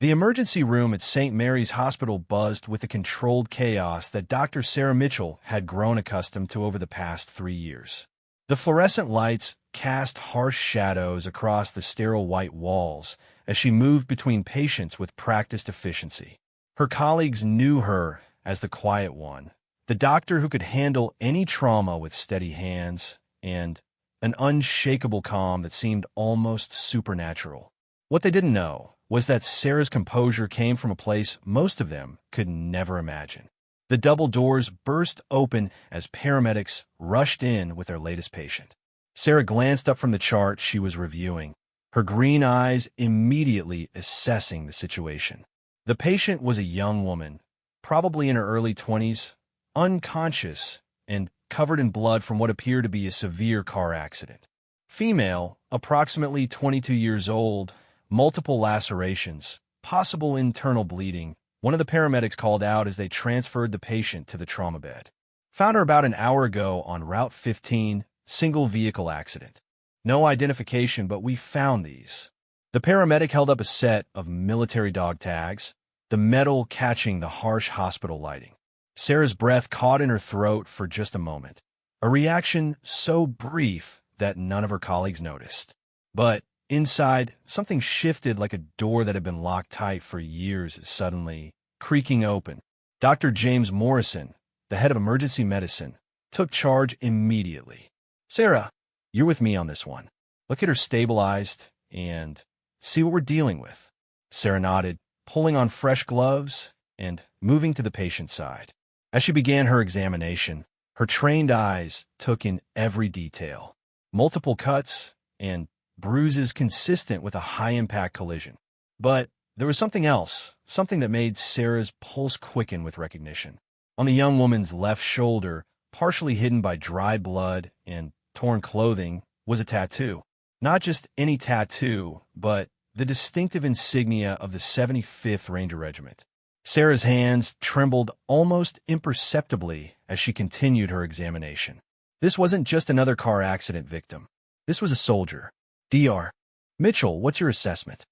The emergency room at St. Mary's Hospital buzzed with the controlled chaos that Dr. Sarah Mitchell had grown accustomed to over the past 3 years. The fluorescent lights cast harsh shadows across the sterile white walls as she moved between patients with practiced efficiency. Her colleagues knew her as the quiet one, the doctor who could handle any trauma with steady hands and an unshakable calm that seemed almost supernatural. What they didn't know was that Sarah's composure came from a place most of them could never imagine. The double doors burst open as paramedics rushed in with their latest patient. Sarah glanced up from the chart she was reviewing, her green eyes immediately assessing the situation. The patient was a young woman, probably in her early 20s, unconscious and covered in blood from what appeared to be a severe car accident. Female, approximately 22 years old, multiple lacerations, possible internal bleeding. One of the paramedics called out as they transferred the patient to the trauma bed. Found her about an hour ago on Route 15, single vehicle accident. No identification, but we found these. The paramedic held up a set of military dog tags, the metal catching the harsh hospital lighting. Sarah's breath caught in her throat for just a moment, a reaction so brief that none of her colleagues noticed. But inside, something shifted like a door that had been locked tight for years suddenly creaking open. Dr. James Morrison, the head of emergency medicine, took charge immediately. Sarah, you're with me on this one. Let's get her stabilized and see what we're dealing with. Sarah nodded, pulling on fresh gloves and moving to the patient's side. As she began her examination, her trained eyes took in every detail. Multiple cuts and bruises consistent with a high-impact collision. But there was something else, something that made Sarah's pulse quicken with recognition. On the young woman's left shoulder, partially hidden by dry blood and torn clothing, was a tattoo. Not just any tattoo, but the distinctive insignia of the 75th Ranger Regiment. Sarah's hands trembled almost imperceptibly as she continued her examination. This wasn't just another car accident victim. This was a soldier. Dr. Mitchell, what's your assessment?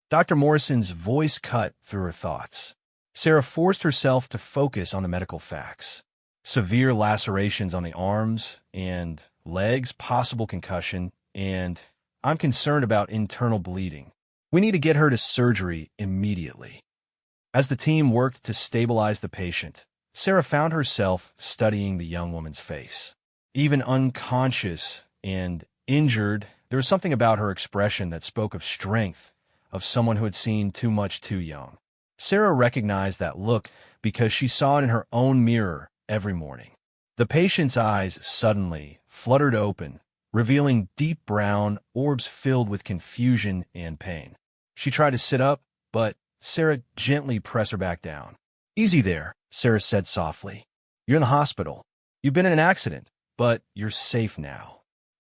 Dr. Morrison's voice cut through her thoughts. Sarah forced herself to focus on the medical facts. Severe lacerations on the arms and legs, possible concussion, and I'm concerned about internal bleeding. We need to get her to surgery immediately. As the team worked to stabilize the patient, Sarah found herself studying the young woman's face. Even unconscious and injured, there was something about her expression that spoke of strength, of someone who had seen too much too young. Sarah recognized that look because she saw it in her own mirror every morning. The patient's eyes suddenly fluttered open, revealing deep brown orbs filled with confusion and pain. She tried to sit up, but Sarah gently pressed her back down. Easy there, Sarah said softly. You're in the hospital. You've been in an accident, but you're safe now.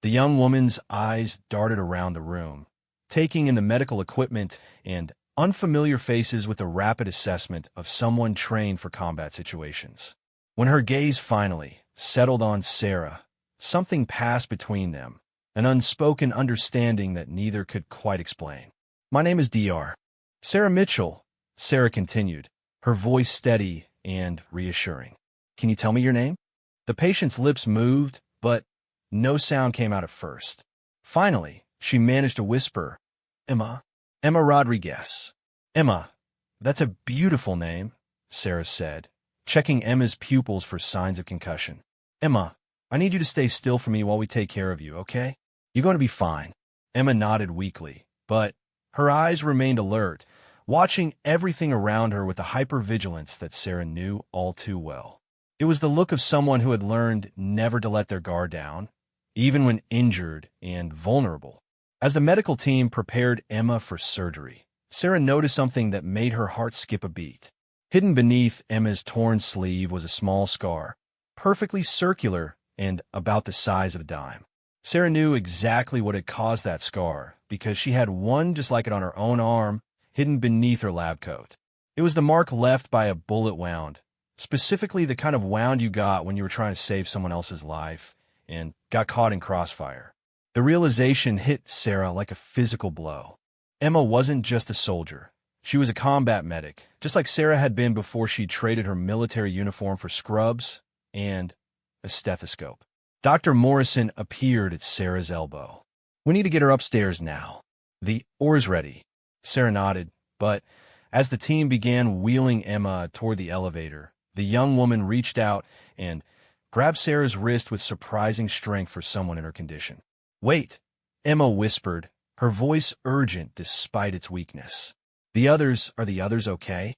The young woman's eyes darted around the room, taking in the medical equipment and unfamiliar faces with a rapid assessment of someone trained for combat situations. When her gaze finally settled on Sarah, something passed between them, an unspoken understanding that neither could quite explain. My name is Dr. Sarah Mitchell, Sarah continued, her voice steady and reassuring. Can you tell me your name? The patient's lips moved, but no sound came out at first. Finally, she managed to whisper, Emma Rodriguez. Emma, that's a beautiful name, Sarah said, checking Emma's pupils for signs of concussion. Emma, I need you to stay still for me while we take care of you, okay? You're going to be fine. Emma nodded weakly, but her eyes remained alert, watching everything around her with a hypervigilance that Sarah knew all too well. It was the look of someone who had learned never to let their guard down, even when injured and vulnerable. As the medical team prepared Emma for surgery, Sarah noticed something that made her heart skip a beat. Hidden beneath Emma's torn sleeve was a small scar, perfectly circular and about the size of a dime. Sarah knew exactly what had caused that scar because she had one just like it on her own arm, hidden beneath her lab coat. It was the mark left by a bullet wound, specifically the kind of wound you got when you were trying to save someone else's life and got caught in crossfire. The realization hit Sarah like a physical blow. Emma wasn't just a soldier. She was a combat medic, just like Sarah had been before she traded her military uniform for scrubs and a stethoscope. Dr. Morrison appeared at Sarah's elbow. "We need to get her upstairs now. The oar's ready." Sarah nodded, but as the team began wheeling Emma toward the elevator, the young woman reached out and grabbed Sarah's wrist with surprising strength for someone in her condition. "Wait," Emma whispered, her voice urgent despite its weakness. Are the others okay?"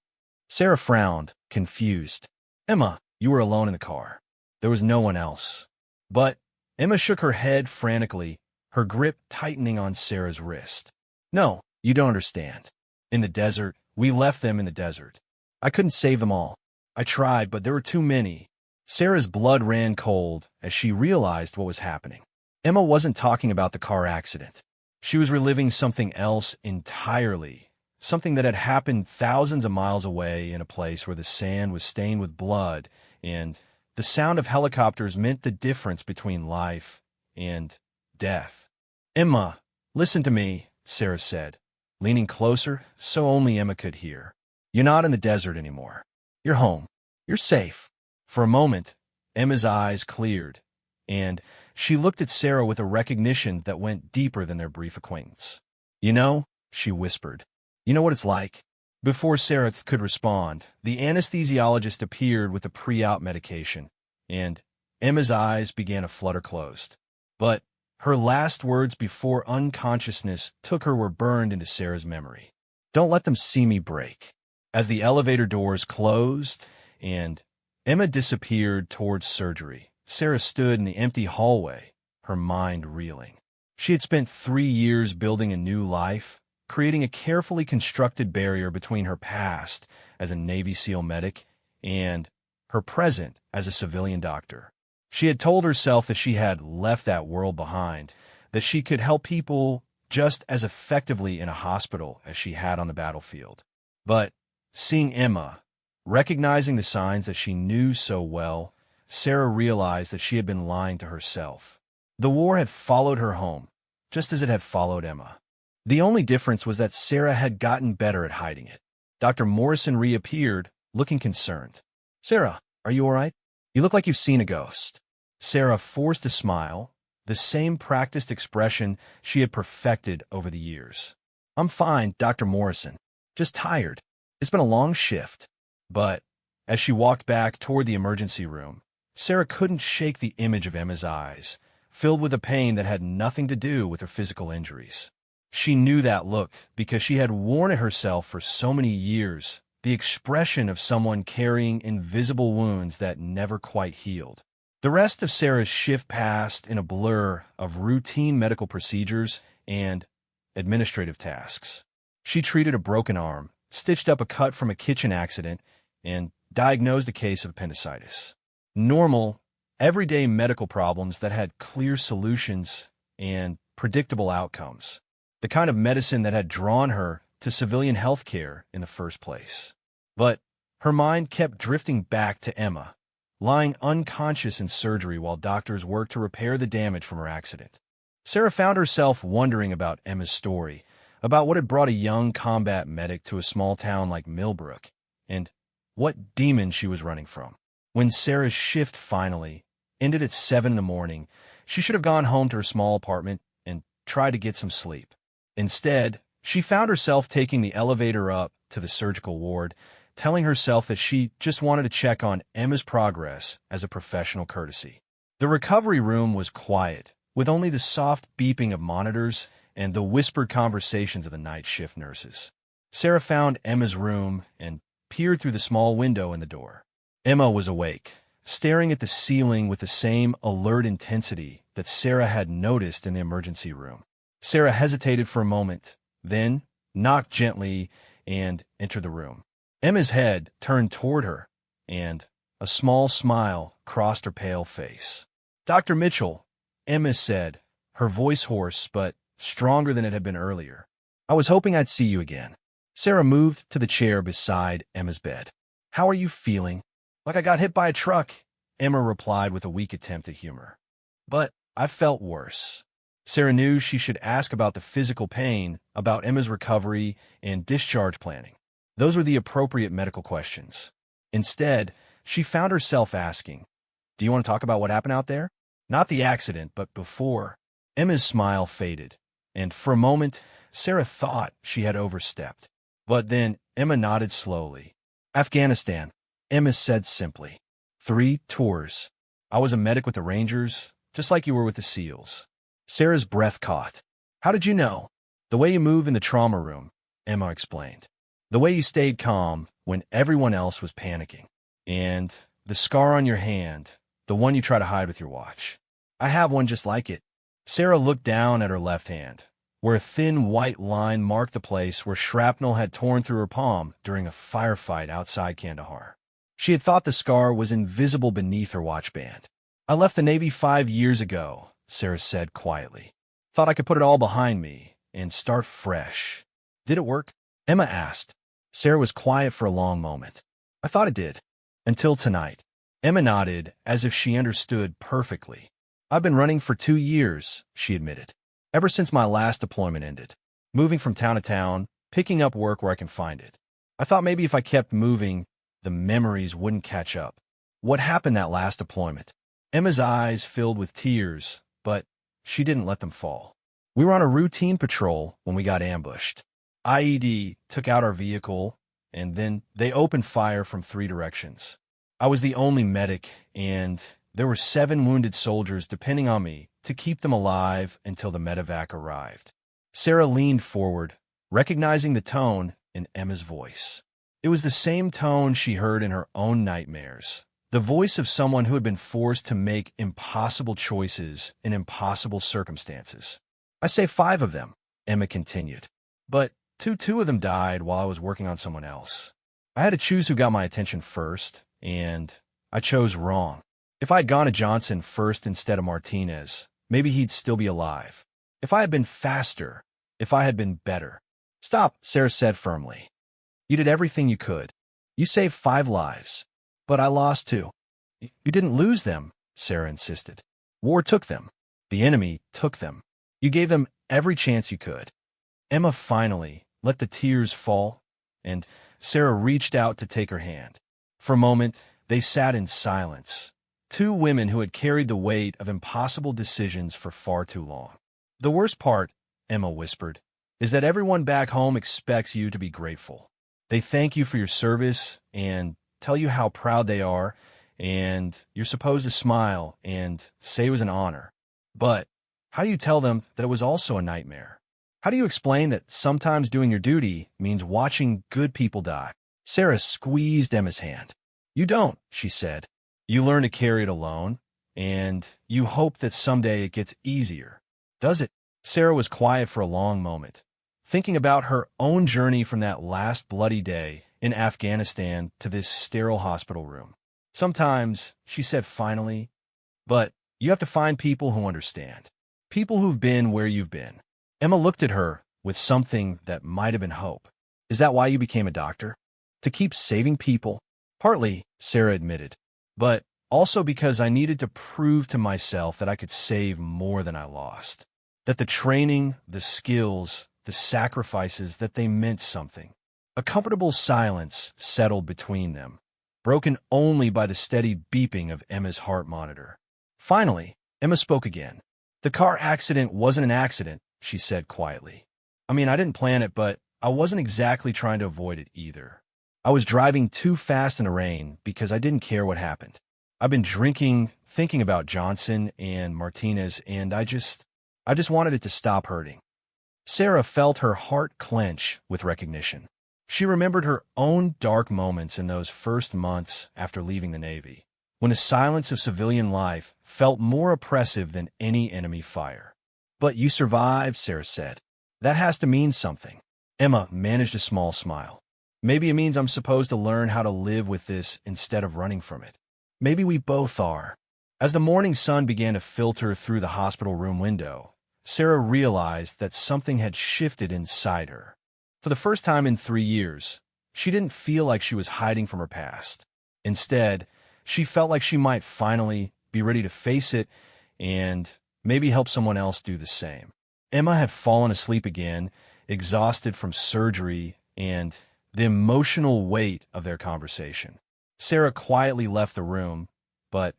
Sarah frowned, confused. "Emma, you were alone in the car. There was no one else." But Emma shook her head frantically, her grip tightening on Sarah's wrist. "No, you don't understand. In the desert, we left them in the desert. I couldn't save them all. I tried, but there were too many." Sarah's blood ran cold as she realized what was happening. Emma wasn't talking about the car accident. She was reliving something else entirely, something that had happened thousands of miles away in a place where the sand was stained with blood, and the sound of helicopters meant the difference between life and death. "Emma, listen to me," Sarah said, leaning closer so only Emma could hear. "You're not in the desert anymore. You're home. You're safe." For a moment, Emma's eyes cleared, and she looked at Sarah with a recognition that went deeper than their brief acquaintance. "You know," she whispered, "you know what it's like?" Before Sarah could respond, the anesthesiologist appeared with a pre-out medication, and Emma's eyes began to flutter closed. But her last words before unconsciousness took her were burned into Sarah's memory. "Don't let them see me break." As the elevator doors closed and Emma disappeared towards surgery, Sarah stood in the empty hallway, her mind reeling. She had spent 3 years building a new life, creating a carefully constructed barrier between her past as a Navy SEAL medic and her present as a civilian doctor. She had told herself that she had left that world behind, that she could help people just as effectively in a hospital as she had on the battlefield. But seeing Emma, recognizing the signs that she knew so well, Sarah realized that she had been lying to herself. The war had followed her home, just as it had followed Emma. The only difference was that Sarah had gotten better at hiding it. Dr. Morrison reappeared, looking concerned. "Sarah, are you all right? You look like you've seen a ghost." Sarah forced a smile, the same practiced expression she had perfected over the years. "I'm fine, Dr. Morrison. Just tired. It's been a long shift." But as she walked back toward the emergency room, Sarah couldn't shake the image of Emma's eyes, filled with a pain that had nothing to do with her physical injuries. She knew that look because she had worn it herself for so many years, the expression of someone carrying invisible wounds that never quite healed. The rest of Sarah's shift passed in a blur of routine medical procedures and administrative tasks. She treated a broken arm, stitched up a cut from a kitchen accident, and diagnosed a case of appendicitis. Normal, everyday medical problems that had clear solutions and predictable outcomes. The kind of medicine that had drawn her to civilian health care in the first place. But her mind kept drifting back to Emma, lying unconscious in surgery while doctors worked to repair the damage from her accident. Sarah found herself wondering about Emma's story, about what had brought a young combat medic to a small town like Millbrook, and what demon she was running from. When Sarah's shift finally ended at 7 in the morning, she should have gone home to her small apartment and tried to get some sleep. Instead, she found herself taking the elevator up to the surgical ward, telling herself that she just wanted to check on Emma's progress as a professional courtesy. The recovery room was quiet, with only the soft beeping of monitors and the whispered conversations of the night shift nurses. Sarah found Emma's room and peered through the small window in the door. Emma was awake, staring at the ceiling with the same alert intensity that Sarah had noticed in the emergency room. Sarah hesitated for a moment, then knocked gently and entered the room. Emma's head turned toward her, and a small smile crossed her pale face. "Dr. Mitchell," Emma said, her voice hoarse but stronger than it had been earlier. "I was hoping I'd see you again." Sarah moved to the chair beside Emma's bed. "How are you feeling?" "Like I got hit by a truck," Emma replied with a weak attempt at humor. "But I felt worse." Sarah knew she should ask about the physical pain, about Emma's recovery, and discharge planning. Those were the appropriate medical questions. Instead, she found herself asking, "Do you want to talk about what happened out there?" Not the accident, but before. Emma's smile faded, and for a moment, Sarah thought she had overstepped. But then Emma nodded slowly. "Afghanistan," Emma said simply. "3 tours. I was a medic with the Rangers, just like you were with the SEALs." Sarah's breath caught. "How did you know?" "The way you move in the trauma room," Emma explained. "The way you stayed calm when everyone else was panicking. And the scar on your hand, the one you try to hide with your watch. I have one just like it." Sarah looked down at her left hand, where a thin white line marked the place where shrapnel had torn through her palm during a firefight outside Kandahar. She had thought the scar was invisible beneath her watch band. "I left the Navy 5 years ago," Sarah said quietly. "Thought I could put it all behind me and start fresh." "Did it work?" Emma asked. Sarah was quiet for a long moment. "I thought it did. Until tonight." Emma nodded as if she understood perfectly. "I've been running for 2 years," she admitted. "Ever since my last deployment ended. Moving from town to town, picking up work where I can find it. I thought maybe if I kept moving, the memories wouldn't catch up." "What happened that last deployment?" Emma's eyes filled with tears, but she didn't let them fall. "We were on a routine patrol when we got ambushed. IED took out our vehicle, and then they opened fire from 3 directions. I was the only medic, and there were 7 wounded soldiers depending on me to keep them alive until the medevac arrived." Sarah leaned forward, recognizing the tone in Emma's voice. It was the same tone she heard in her own nightmares, the voice of someone who had been forced to make impossible choices in impossible circumstances. "I saved 5 of them," Emma continued. "But two of them died while I was working on someone else. I had to choose who got my attention first, and I chose wrong. If I had gone to Johnson first instead of Martinez, maybe he'd still be alive. If I had been faster, if I had been better." "Stop," Sarah said firmly. "You did everything you could. You saved 5 lives. But I lost 2. "You didn't lose them," Sarah insisted. "War took them. The enemy took them. You gave them every chance you could." Emma finally let the tears fall, and Sarah reached out to take her hand. For a moment, they sat in silence, 2 women who had carried the weight of impossible decisions for far too long. "The worst part," Emma whispered, "is that everyone back home expects you to be grateful. They thank you for your service and tell you how proud they are, and you're supposed to smile and say it was an honor. But how do you tell them that it was also a nightmare? How do you explain that sometimes doing your duty means watching good people die?" Sarah squeezed Emma's hand. "You don't," she said. "You learn to carry it alone, and you hope that someday it gets easier." "Does it?" Sarah was quiet for a long moment, thinking about her own journey from that last bloody day in Afghanistan to this sterile hospital room. "Sometimes," she said finally, "but you have to find people who understand. People who've been where you've been." Emma looked at her with something that might have been hope. "Is that why you became a doctor? To keep saving people?" "Partly," Sarah admitted, "but also because I needed to prove to myself that I could save more than I lost. That the training, the skills, the sacrifices, that they meant something." A comfortable silence settled between them, broken only by the steady beeping of Emma's heart monitor. Finally, Emma spoke again. "The car accident wasn't an accident," she said quietly. "I mean, I didn't plan it, but I wasn't exactly trying to avoid it either. I was driving too fast in the rain because I didn't care what happened. I've been drinking, thinking about Johnson and Martinez, and I just wanted it to stop hurting." Sarah felt her heart clench with recognition. She remembered her own dark moments in those first months after leaving the Navy, when the silence of civilian life felt more oppressive than any enemy fire. "But you survived," Sarah said. "That has to mean something." Emma managed a small smile. "Maybe it means I'm supposed to learn how to live with this instead of running from it. Maybe we both are." As the morning sun began to filter through the hospital room window, Sarah realized that something had shifted inside her. For the first time in 3 years, she didn't feel like she was hiding from her past. Instead, she felt like she might finally be ready to face it and maybe help someone else do the same. Emma had fallen asleep again, exhausted from surgery and the emotional weight of their conversation. Sarah quietly left the room, but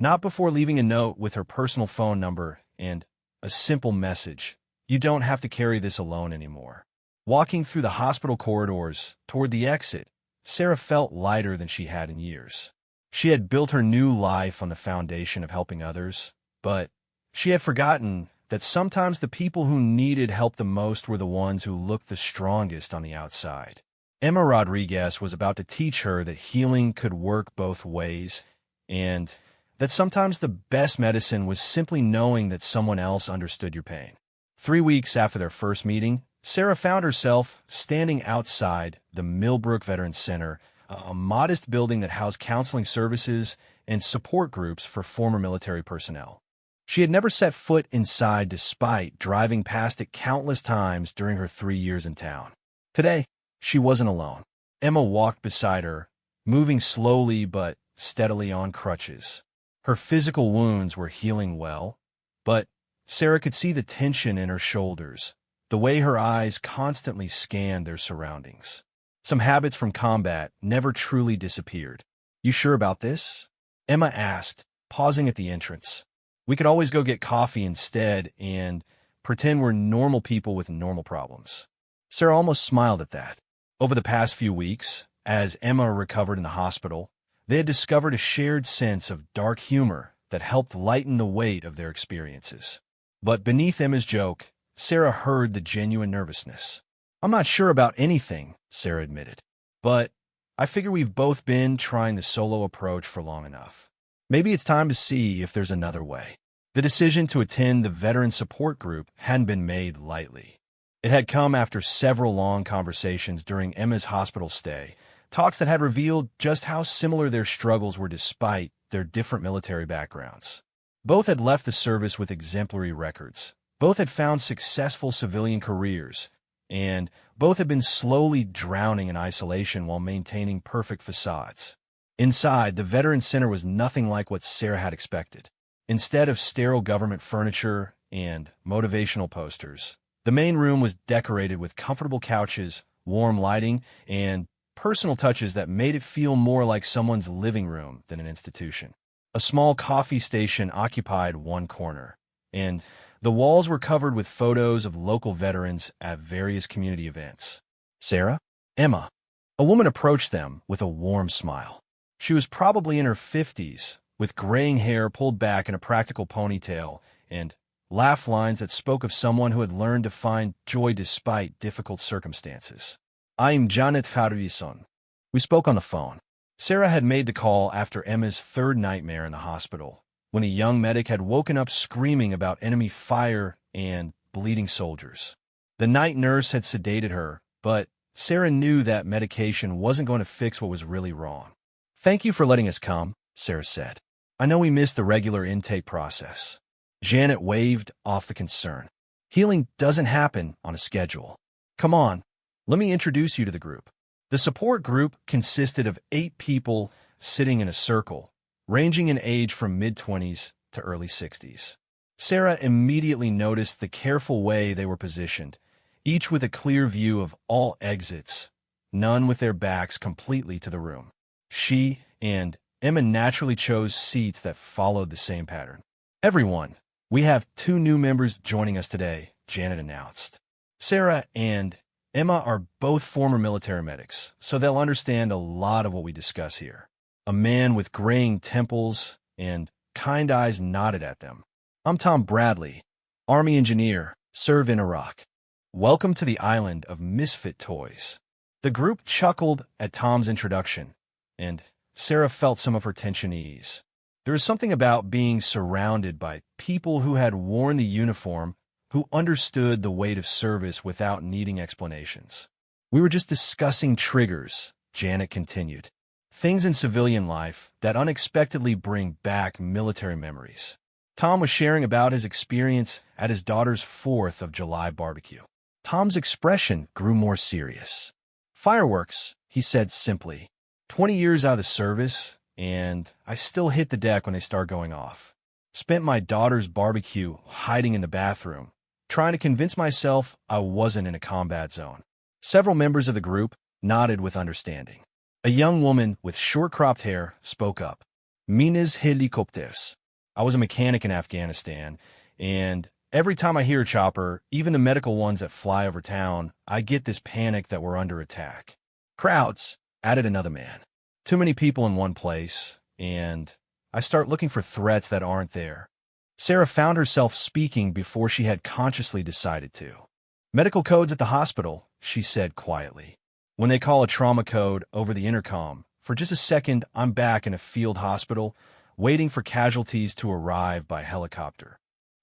not before leaving a note with her personal phone number and a simple message: "You don't have to carry this alone anymore." Walking through the hospital corridors toward the exit, Sarah felt lighter than she had in years. She had built her new life on the foundation of helping others, but she had forgotten that sometimes the people who needed help the most were the ones who looked the strongest on the outside. Emma Rodriguez was about to teach her that healing could work both ways, and that sometimes the best medicine was simply knowing that someone else understood your pain. 3 weeks after their first meeting, Sarah found herself standing outside the Millbrook Veterans Center, a modest building that housed counseling services and support groups for former military personnel. She had never set foot inside despite driving past it countless times during her 3 years in town. Today, she wasn't alone. Emma walked beside her, moving slowly but steadily on crutches. Her physical wounds were healing well, but Sarah could see the tension in her shoulders, the way her eyes constantly scanned their surroundings. Some habits from combat never truly disappeared. "You sure about this?" Emma asked, pausing at the entrance. "We could always go get coffee instead and pretend we're normal people with normal problems." Sarah almost smiled at that. Over the past few weeks, as Emma recovered in the hospital, they had discovered a shared sense of dark humor that helped lighten the weight of their experiences. But beneath Emma's joke, Sarah heard the genuine nervousness. "I'm not sure about anything," Sarah admitted, "but I figure we've both been trying the solo approach for long enough. Maybe it's time to see if there's another way." The decision to attend the veteran support group hadn't been made lightly. It had come after several long conversations during Emma's hospital stay, talks that had revealed just how similar their struggles were despite their different military backgrounds. Both had left the service with exemplary records. Both had found successful civilian careers, and both had been slowly drowning in isolation while maintaining perfect facades. Inside, the Veterans Center was nothing like what Sarah had expected. Instead of sterile government furniture and motivational posters, the main room was decorated with comfortable couches, warm lighting, and personal touches that made it feel more like someone's living room than an institution. A small coffee station occupied one corner, and the walls were covered with photos of local veterans at various community events. "Sarah?" "Emma." A woman approached them with a warm smile. She was probably in her 50s, with graying hair pulled back in a practical ponytail, and laugh lines that spoke of someone who had learned to find joy despite difficult circumstances. "I'm Janet Harvison." We spoke on the phone. Sarah had made the call after Emma's third nightmare in the hospital, when a young medic had woken up screaming about enemy fire and bleeding soldiers. The night nurse had sedated her, but Sarah knew that medication wasn't going to fix what was really wrong. "Thank you for letting us come," Sarah said. "I know we missed the regular intake process." Janet waved off the concern. "Healing doesn't happen on a schedule. Come on, let me introduce you to the group." The support group consisted of 8 people sitting in a circle, ranging in age from mid-20s to early 60s. Sarah immediately noticed the careful way they were positioned, each with a clear view of all exits, none with their backs completely to the room. She and Emma naturally chose seats that followed the same pattern. "Everyone, we have 2 new members joining us today," Janet announced. Sarah and Emma are both former military medics, so they'll understand a lot of what we discuss here. A man with graying temples and kind eyes nodded at them. "I'm Tom Bradley, Army engineer, served in Iraq. Welcome to the island of misfit toys." The group chuckled at Tom's introduction, and Sarah felt some of her tension ease. There was something about being surrounded by people who had worn the uniform, who understood the weight of service without needing explanations. "We were just discussing triggers," Janet continued. "Things in civilian life that unexpectedly bring back military memories." Tom was sharing about his experience at his daughter's 4th of July barbecue. Tom's expression grew more serious. "Fireworks," he said simply. 20 years out of the service, and I still hit the deck when they start going off. Spent my daughter's barbecue hiding in the bathroom, trying to convince myself I wasn't in a combat zone." Several members of the group nodded with understanding. A young woman with short-cropped hair spoke up. Minas helicopters. I was a mechanic in Afghanistan, and every time I hear a chopper, even the medical ones that fly over town, I get this panic that we're under attack. Crowds, added another man. Too many people in one place, and I start looking for threats that aren't there. Sarah found herself speaking before she had consciously decided to. Medical codes at the hospital, she said quietly. When they call a trauma code over the intercom, for just a second I'm back in a field hospital, waiting for casualties to arrive by helicopter.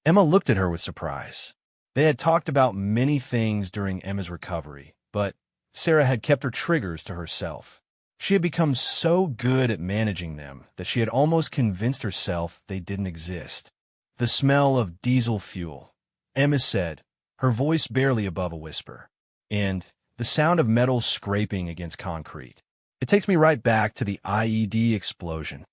Emma looked at her with surprise. They had talked about many things during Emma's recovery, but Sarah had kept her triggers to herself. She had become so good at managing them that she had almost convinced herself they didn't exist. The smell of diesel fuel, Emma said, her voice barely above a whisper, and the sound of metal scraping against concrete. It takes me right back to the IED explosion.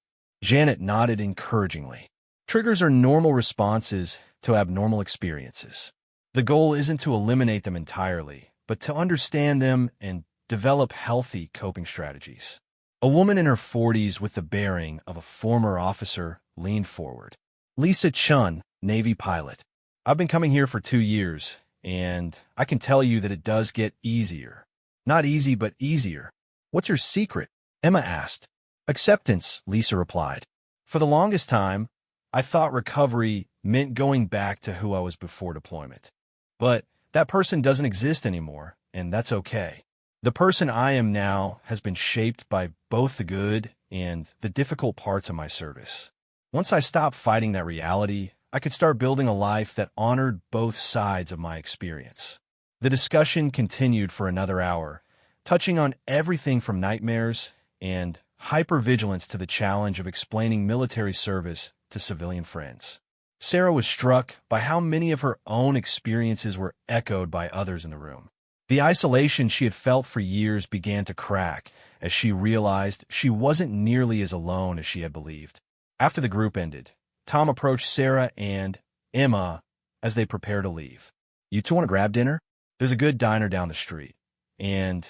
Janet nodded encouragingly. Triggers are normal responses to abnormal experiences. The goal isn't to eliminate them entirely, but to understand them and develop healthy coping strategies. A woman in her 40s with the bearing of a former officer leaned forward. Lisa Chun, Navy pilot. I've been coming here for 2 years, and I can tell you that it does get easier. Not easy, but easier. What's your secret? Emma asked. Acceptance, Lisa replied. For the longest time, I thought recovery meant going back to who I was before deployment. But that person doesn't exist anymore, and that's okay. The person I am now has been shaped by both the good and the difficult parts of my service. Once I stopped fighting that reality, I could start building a life that honored both sides of my experience. The discussion continued for another hour, touching on everything from nightmares and hypervigilance to the challenge of explaining military service to civilian friends. Sarah was struck by how many of her own experiences were echoed by others in the room. The isolation she had felt for years began to crack as she realized she wasn't nearly as alone as she had believed. After the group ended, Tom approached Sarah and Emma as they prepared to leave. You two want to grab dinner? There's a good diner down the street, and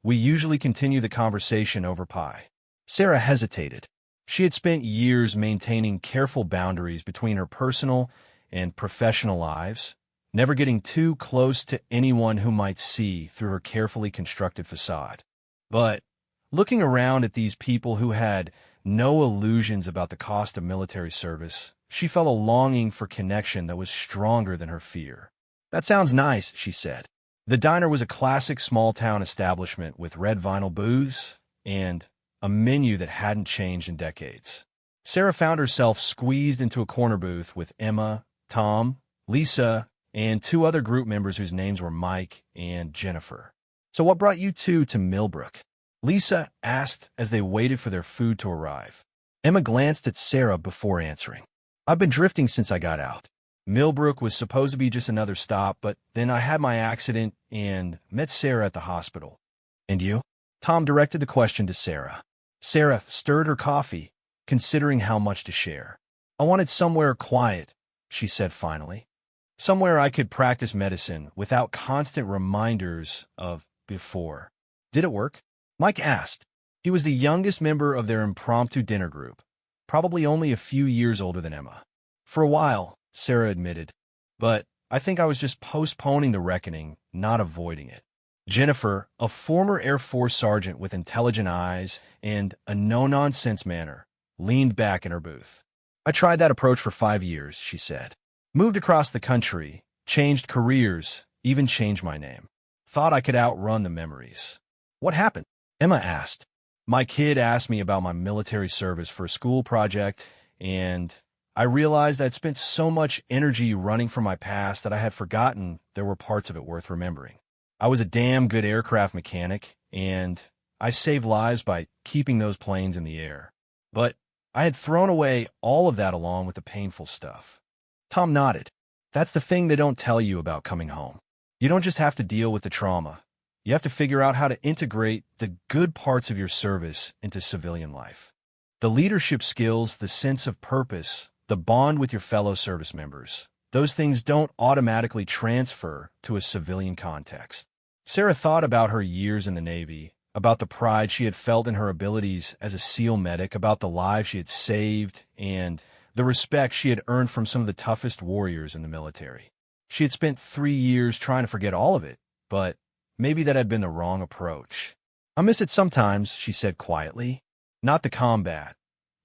we usually continue the conversation over pie. Sarah hesitated. She had spent years maintaining careful boundaries between her personal and professional lives, never getting too close to anyone who might see through her carefully constructed facade. But looking around at these people who had no illusions about the cost of military service, she felt a longing for connection that was stronger than her fear. That sounds nice, she said. The diner was a classic small-town establishment with red vinyl booths and a menu that hadn't changed in decades. Sarah found herself squeezed into a corner booth with Emma, Tom, Lisa, and 2 other group members whose names were Mike and Jennifer. So what brought you two to Millbrook? Lisa asked as they waited for their food to arrive. Emma glanced at Sarah before answering. I've been drifting since I got out. Millbrook was supposed to be just another stop, but then I had my accident and met Sarah at the hospital. And you? Tom directed the question to Sarah. Sarah stirred her coffee, considering how much to share. I wanted somewhere quiet, she said finally. Somewhere I could practice medicine without constant reminders of before. Did it work? Mike asked. He was the youngest member of their impromptu dinner group, probably only a few years older than Emma. For a while, Sarah admitted, but I think I was just postponing the reckoning, not avoiding it. Jennifer, a former Air Force sergeant with intelligent eyes and a no-nonsense manner, leaned back in her booth. I tried that approach for 5 years, she said. Moved across the country, changed careers, even changed my name. Thought I could outrun the memories. What happened? Emma asked. My kid asked me about my military service for a school project, and I realized I'd spent so much energy running from my past that I had forgotten there were parts of it worth remembering. I was a damn good aircraft mechanic, and I saved lives by keeping those planes in the air. But I had thrown away all of that along with the painful stuff. Tom nodded. That's the thing they don't tell you about coming home. You don't just have to deal with the trauma. You have to figure out how to integrate the good parts of your service into civilian life. The leadership skills, the sense of purpose, the bond with your fellow service members, those things don't automatically transfer to a civilian context. Sarah thought about her years in the Navy, about the pride she had felt in her abilities as a SEAL medic, about the lives she had saved, and the respect she had earned from some of the toughest warriors in the military. She had spent 3 years trying to forget all of it, but maybe that had been the wrong approach. "I miss it sometimes," she said quietly. "Not the combat,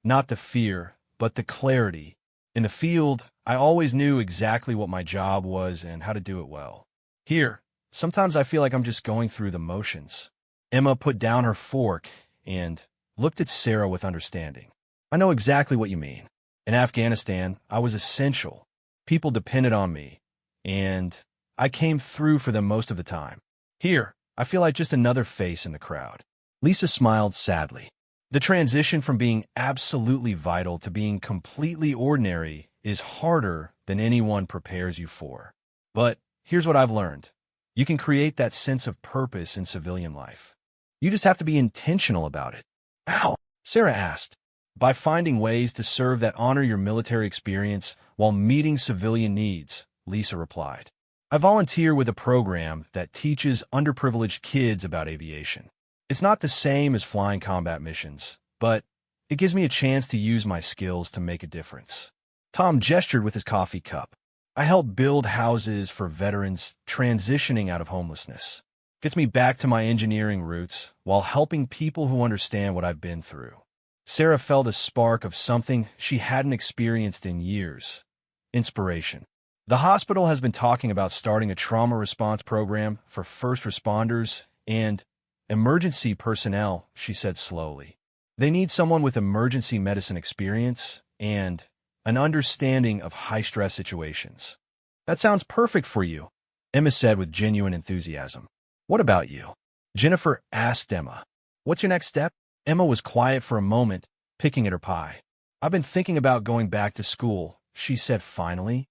not the fear, but the clarity. In the field, I always knew exactly what my job was and how to do it well. Here, sometimes I feel like I'm just going through the motions." Emma put down her fork and looked at Sarah with understanding. "I know exactly what you mean. In Afghanistan, I was essential. People depended on me, and I came through for them most of the time. Here, I feel like just another face in the crowd." Lisa smiled sadly. The transition from being absolutely vital to being completely ordinary is harder than anyone prepares you for. But here's what I've learned. You can create that sense of purpose in civilian life. You just have to be intentional about it. How? Sarah asked. "By finding ways to serve that honor your military experience while meeting civilian needs," Lisa replied. "I volunteer with a program that teaches underprivileged kids about aviation. It's not the same as flying combat missions, but it gives me a chance to use my skills to make a difference." Tom gestured with his coffee cup. "I help build houses for veterans transitioning out of homelessness. Gets me back to my engineering roots while helping people who understand what I've been through." Sarah felt a spark of something she hadn't experienced in years: inspiration. "The hospital has been talking about starting a trauma response program for first responders and emergency personnel," she said slowly. "They need someone with emergency medicine experience and an understanding of high-stress situations." "That sounds perfect for you," Emma said with genuine enthusiasm. "What about you?" Jennifer asked Emma. "What's your next step?" Emma was quiet for a moment, picking at her pie. "I've been thinking about going back to school," she said finally.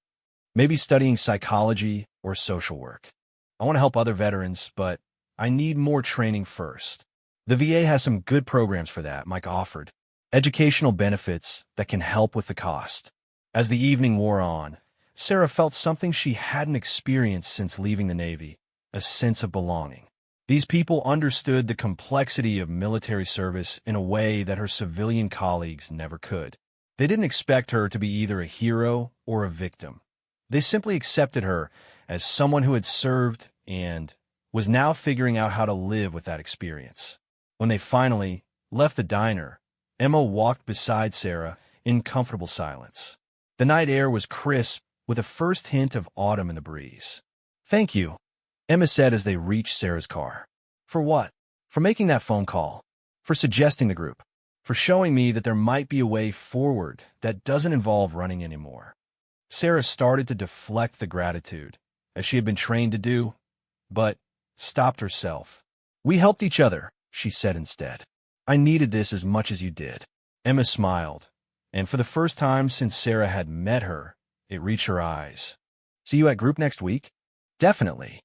"Maybe studying psychology or social work. I want to help other veterans, but I need more training first." "The VA has some good programs for that," Mike offered. "Educational benefits that can help with the cost." As the evening wore on, Sarah felt something she hadn't experienced since leaving the Navy: a sense of belonging. These people understood the complexity of military service in a way that her civilian colleagues never could. They didn't expect her to be either a hero or a victim. They simply accepted her as someone who had served and was now figuring out how to live with that experience. When they finally left the diner, Emma walked beside Sarah in comfortable silence. The night air was crisp, with a first hint of autumn in the breeze. "Thank you," Emma said as they reached Sarah's car. "For what?" "For making that phone call. For suggesting the group. For showing me that there might be a way forward that doesn't involve running anymore." Sarah started to deflect the gratitude, as she had been trained to do, but stopped herself. "We helped each other," she said instead. "I needed this as much as you did." Emma smiled, and for the first time since Sarah had met her, it reached her eyes. "See you at group next week?" "Definitely."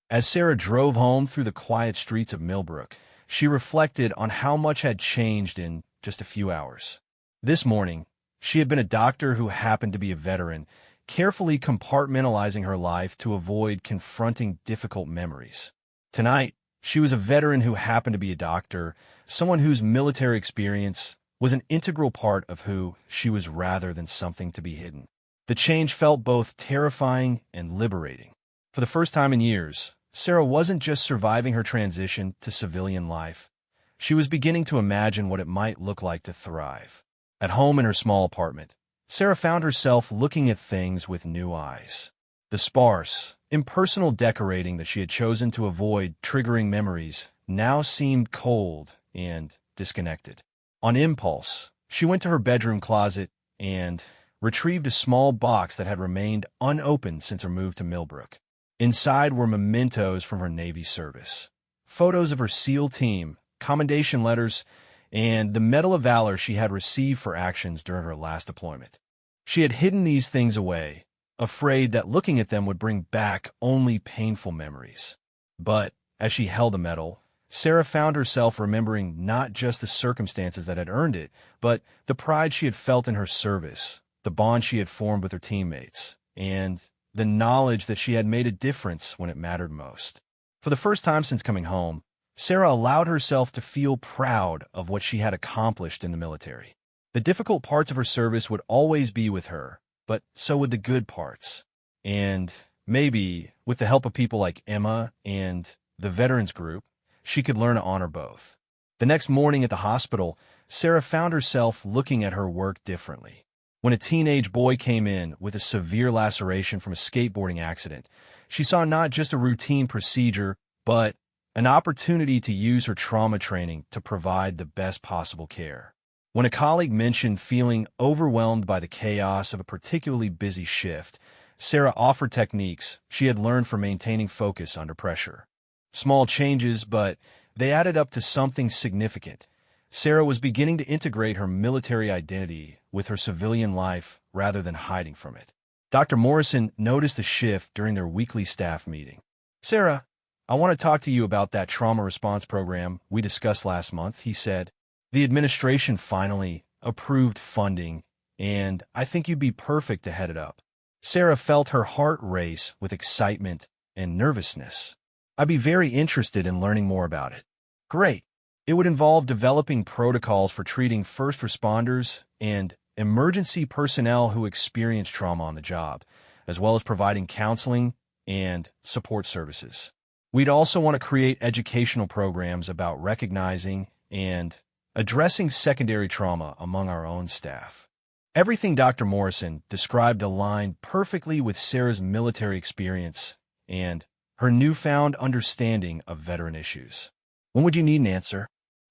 As Sarah drove home through the quiet streets of Millbrook, she reflected on how much had changed in just a few hours. This morning, she had been a doctor who happened to be a veteran, carefully compartmentalizing her life to avoid confronting difficult memories. Tonight, she was a veteran who happened to be a doctor, someone whose military experience was an integral part of who she was rather than something to be hidden. The change felt both terrifying and liberating. For the first time in years, Sarah wasn't just surviving her transition to civilian life. She was beginning to imagine what it might look like to thrive. At home in her small apartment, Sarah found herself looking at things with new eyes. The sparse, impersonal decorating that she had chosen to avoid triggering memories now seemed cold and disconnected. On impulse, she went to her bedroom closet and retrieved a small box that had remained unopened since her move to Millbrook. Inside were mementos from her Navy service, photos of her SEAL team, commendation letters, and the Medal of Valor she had received for actions during her last deployment. She had hidden these things away, afraid that looking at them would bring back only painful memories. But as she held the medal, Sarah found herself remembering not just the circumstances that had earned it, but the pride she had felt in her service, the bond she had formed with her teammates, and the knowledge that she had made a difference when it mattered most. For the first time since coming home, Sarah allowed herself to feel proud of what she had accomplished in the military. The difficult parts of her service would always be with her, but so would the good parts. And maybe, with the help of people like Emma and the Veterans Group, she could learn to honor both. The next morning at the hospital, Sarah found herself looking at her work differently. When a teenage boy came in with a severe laceration from a skateboarding accident, she saw not just a routine procedure, but an opportunity to use her trauma training to provide the best possible care. When a colleague mentioned feeling overwhelmed by the chaos of a particularly busy shift, Sarah offered techniques she had learned for maintaining focus under pressure. Small changes, but they added up to something significant. Sarah was beginning to integrate her military identity with her civilian life rather than hiding from it. Dr. Morrison noticed the shift during their weekly staff meeting. "Sarah, I want to talk to you about that trauma response program we discussed last month," he said. "The administration finally approved funding, and I think you'd be perfect to head it up." Sarah felt her heart race with excitement and nervousness. "I'd be very interested in learning more about it." "Great. It would involve developing protocols for treating first responders and emergency personnel who experience trauma on the job, as well as providing counseling and support services. We'd also want to create educational programs about recognizing and addressing secondary trauma among our own staff." Everything Dr. Morrison described aligned perfectly with Sarah's military experience and her newfound understanding of veteran issues. "When would you need an answer?"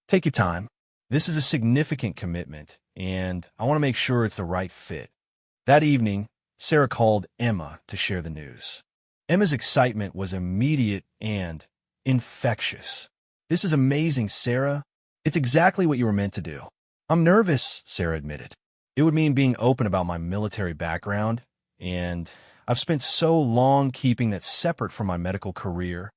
"Take your time. This is a significant commitment, and I want to make sure it's the right fit." That evening, Sarah called Emma to share the news. Emma's excitement was immediate and infectious. "This is amazing, Sarah. It's exactly what you were meant to do." "I'm nervous," Sarah admitted. "It would mean being open about my military background, and I've spent so long keeping that separate from my medical career."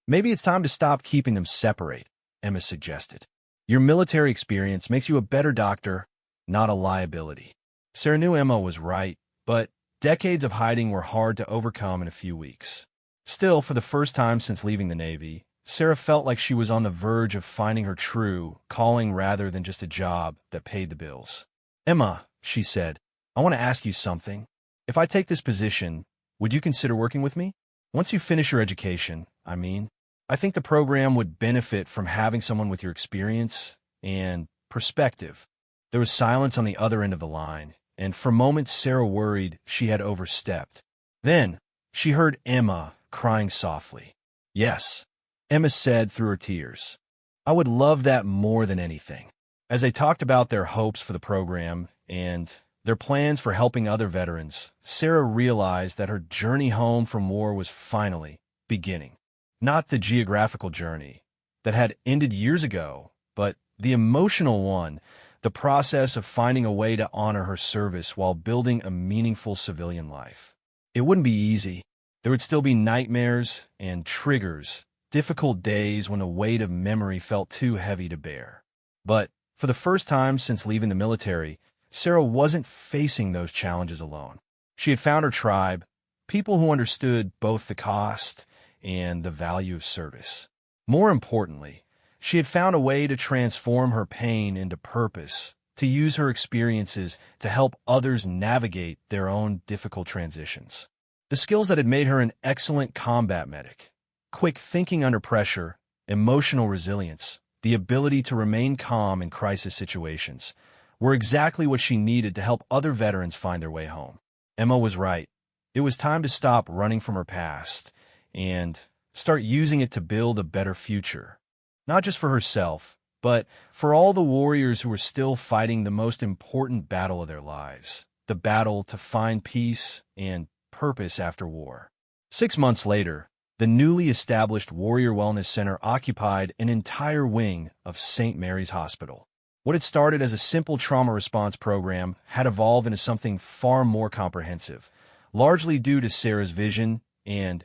"Maybe it's time to stop keeping them separate," Emma suggested. "Your military experience makes you a better doctor, not a liability." Sarah knew Emma was right, but decades of hiding were hard to overcome in a few weeks. Still, for the first time since leaving the Navy, Sarah felt like she was on the verge of finding her true calling rather than just a job that paid the bills. "Emma," she said, "I want to ask you something. If I take this position, would you consider working with me? Once you finish your education, I mean. I think the program would benefit from having someone with your experience and perspective." There was silence on the other end of the line, and for moments Sarah worried she had overstepped. Then she heard Emma crying softly. "Yes," Emma said through her tears. "I would love that more than anything." As they talked about their hopes for the program and their plans for helping other veterans, Sarah realized that her journey home from war was finally beginning. Not the geographical journey that had ended years ago, but the emotional one, the process of finding a way to honor her service while building a meaningful civilian life. It wouldn't be easy. There would still be nightmares and triggers, difficult days when the weight of memory felt too heavy to bear. But for the first time since leaving the military, Sarah wasn't facing those challenges alone. She had found her tribe, people who understood both the cost and the value of service. More importantly, she had found a way to transform her pain into purpose, to use her experiences to help others navigate their own difficult transitions. The skills that had made her an excellent combat medic, quick thinking under pressure, emotional resilience, the ability to remain calm in crisis situations, were exactly what she needed to help other veterans find their way home. Emma was right. It was time to stop running from her past and start using it to build a better future. Not just for herself, but for all the warriors who were still fighting the most important battle of their lives, the battle to find peace and purpose after war. 6 months later, the newly established Warrior Wellness Center occupied an entire wing of St. Mary's Hospital. What had started as a simple trauma response program had evolved into something far more comprehensive, largely due to Sarah's vision and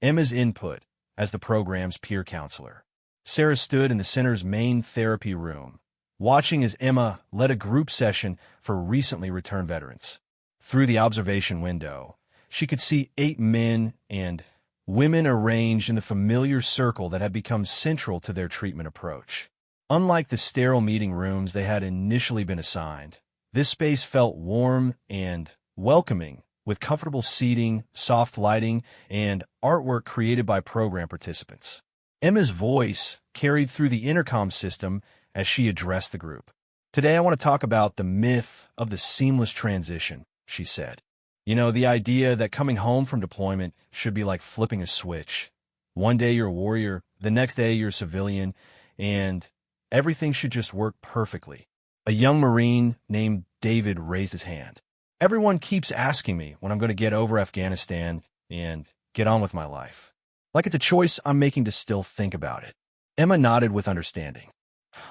Emma's input as the program's peer counselor. Sarah stood in the center's main therapy room, watching as Emma led a group session for recently returned veterans. Through the observation window, she could see 8 men and women arranged in the familiar circle that had become central to their treatment approach. Unlike the sterile meeting rooms they had initially been assigned, this space felt warm and welcoming, with comfortable seating, soft lighting, and artwork created by program participants. Emma's voice carried through the intercom system as she addressed the group. "Today I want to talk about the myth of the seamless transition," she said. "You know, the idea that coming home from deployment should be like flipping a switch. One day you're a warrior, the next day you're a civilian, and everything should just work perfectly." A young Marine named David raised his hand. "Everyone keeps asking me when I'm going to get over Afghanistan and get on with my life. Like it's a choice I'm making to still think about it." Emma nodded with understanding.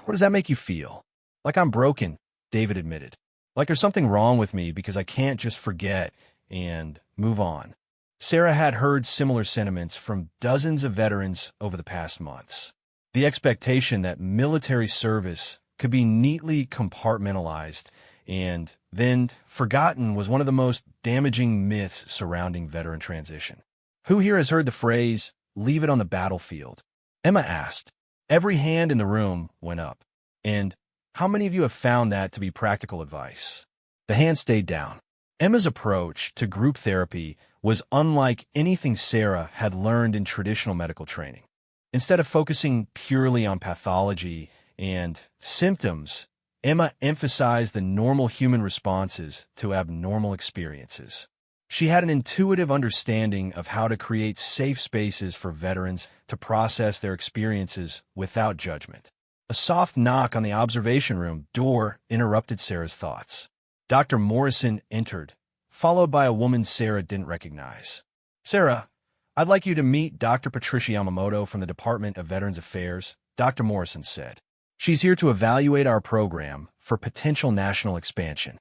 "What does that make you feel?" "Like I'm broken," David admitted. "Like there's something wrong with me because I can't just forget and move on." Sarah had heard similar sentiments from dozens of veterans over the past months. The expectation that military service could be neatly compartmentalized and then forgotten was one of the most damaging myths surrounding veteran transition. "Who here has heard the phrase, 'leave it on the battlefield'?" Emma asked. Every hand in the room went up. "And how many of you have found that to be practical advice?" The hand stayed down. Emma's approach to group therapy was unlike anything Sarah had learned in traditional medical training. Instead of focusing purely on pathology and symptoms, Emma emphasized the normal human responses to abnormal experiences. She had an intuitive understanding of how to create safe spaces for veterans to process their experiences without judgment. A soft knock on the observation room door interrupted Sarah's thoughts. Dr. Morrison entered, followed by a woman Sarah didn't recognize. "Sarah, I'd like you to meet Dr. Patricia Yamamoto from the Department of Veterans Affairs," Dr. Morrison said. "She's here to evaluate our program for potential national expansion."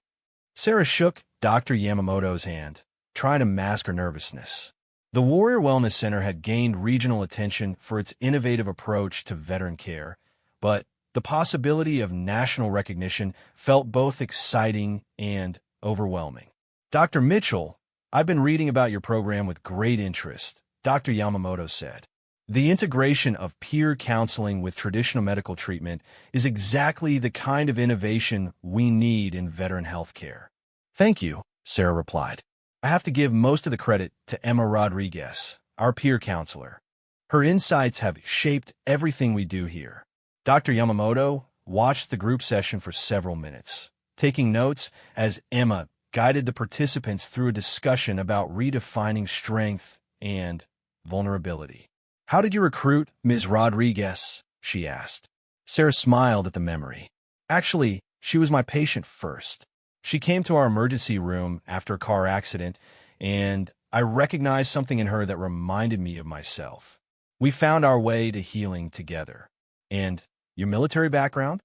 Sarah shook Dr. Yamamoto's hand, trying to mask her nervousness. The Warrior Wellness Center had gained regional attention for its innovative approach to veteran care, but the possibility of national recognition felt both exciting and overwhelming. "Dr. Mitchell, I've been reading about your program with great interest," Dr. Yamamoto said. "The integration of peer counseling with traditional medical treatment is exactly the kind of innovation we need in veteran healthcare." "Thank you," Sarah replied. "I have to give most of the credit to Emma Rodriguez, our peer counselor. Her insights have shaped everything we do here." Dr. Yamamoto watched the group session for several minutes, taking notes as Emma guided the participants through a discussion about redefining strength and vulnerability. "How did you recruit Ms. Rodriguez?" she asked. Sarah smiled at the memory. "Actually, she was my patient first. She came to our emergency room after a car accident, and I recognized something in her that reminded me of myself. We found our way to healing together." "And your military background?"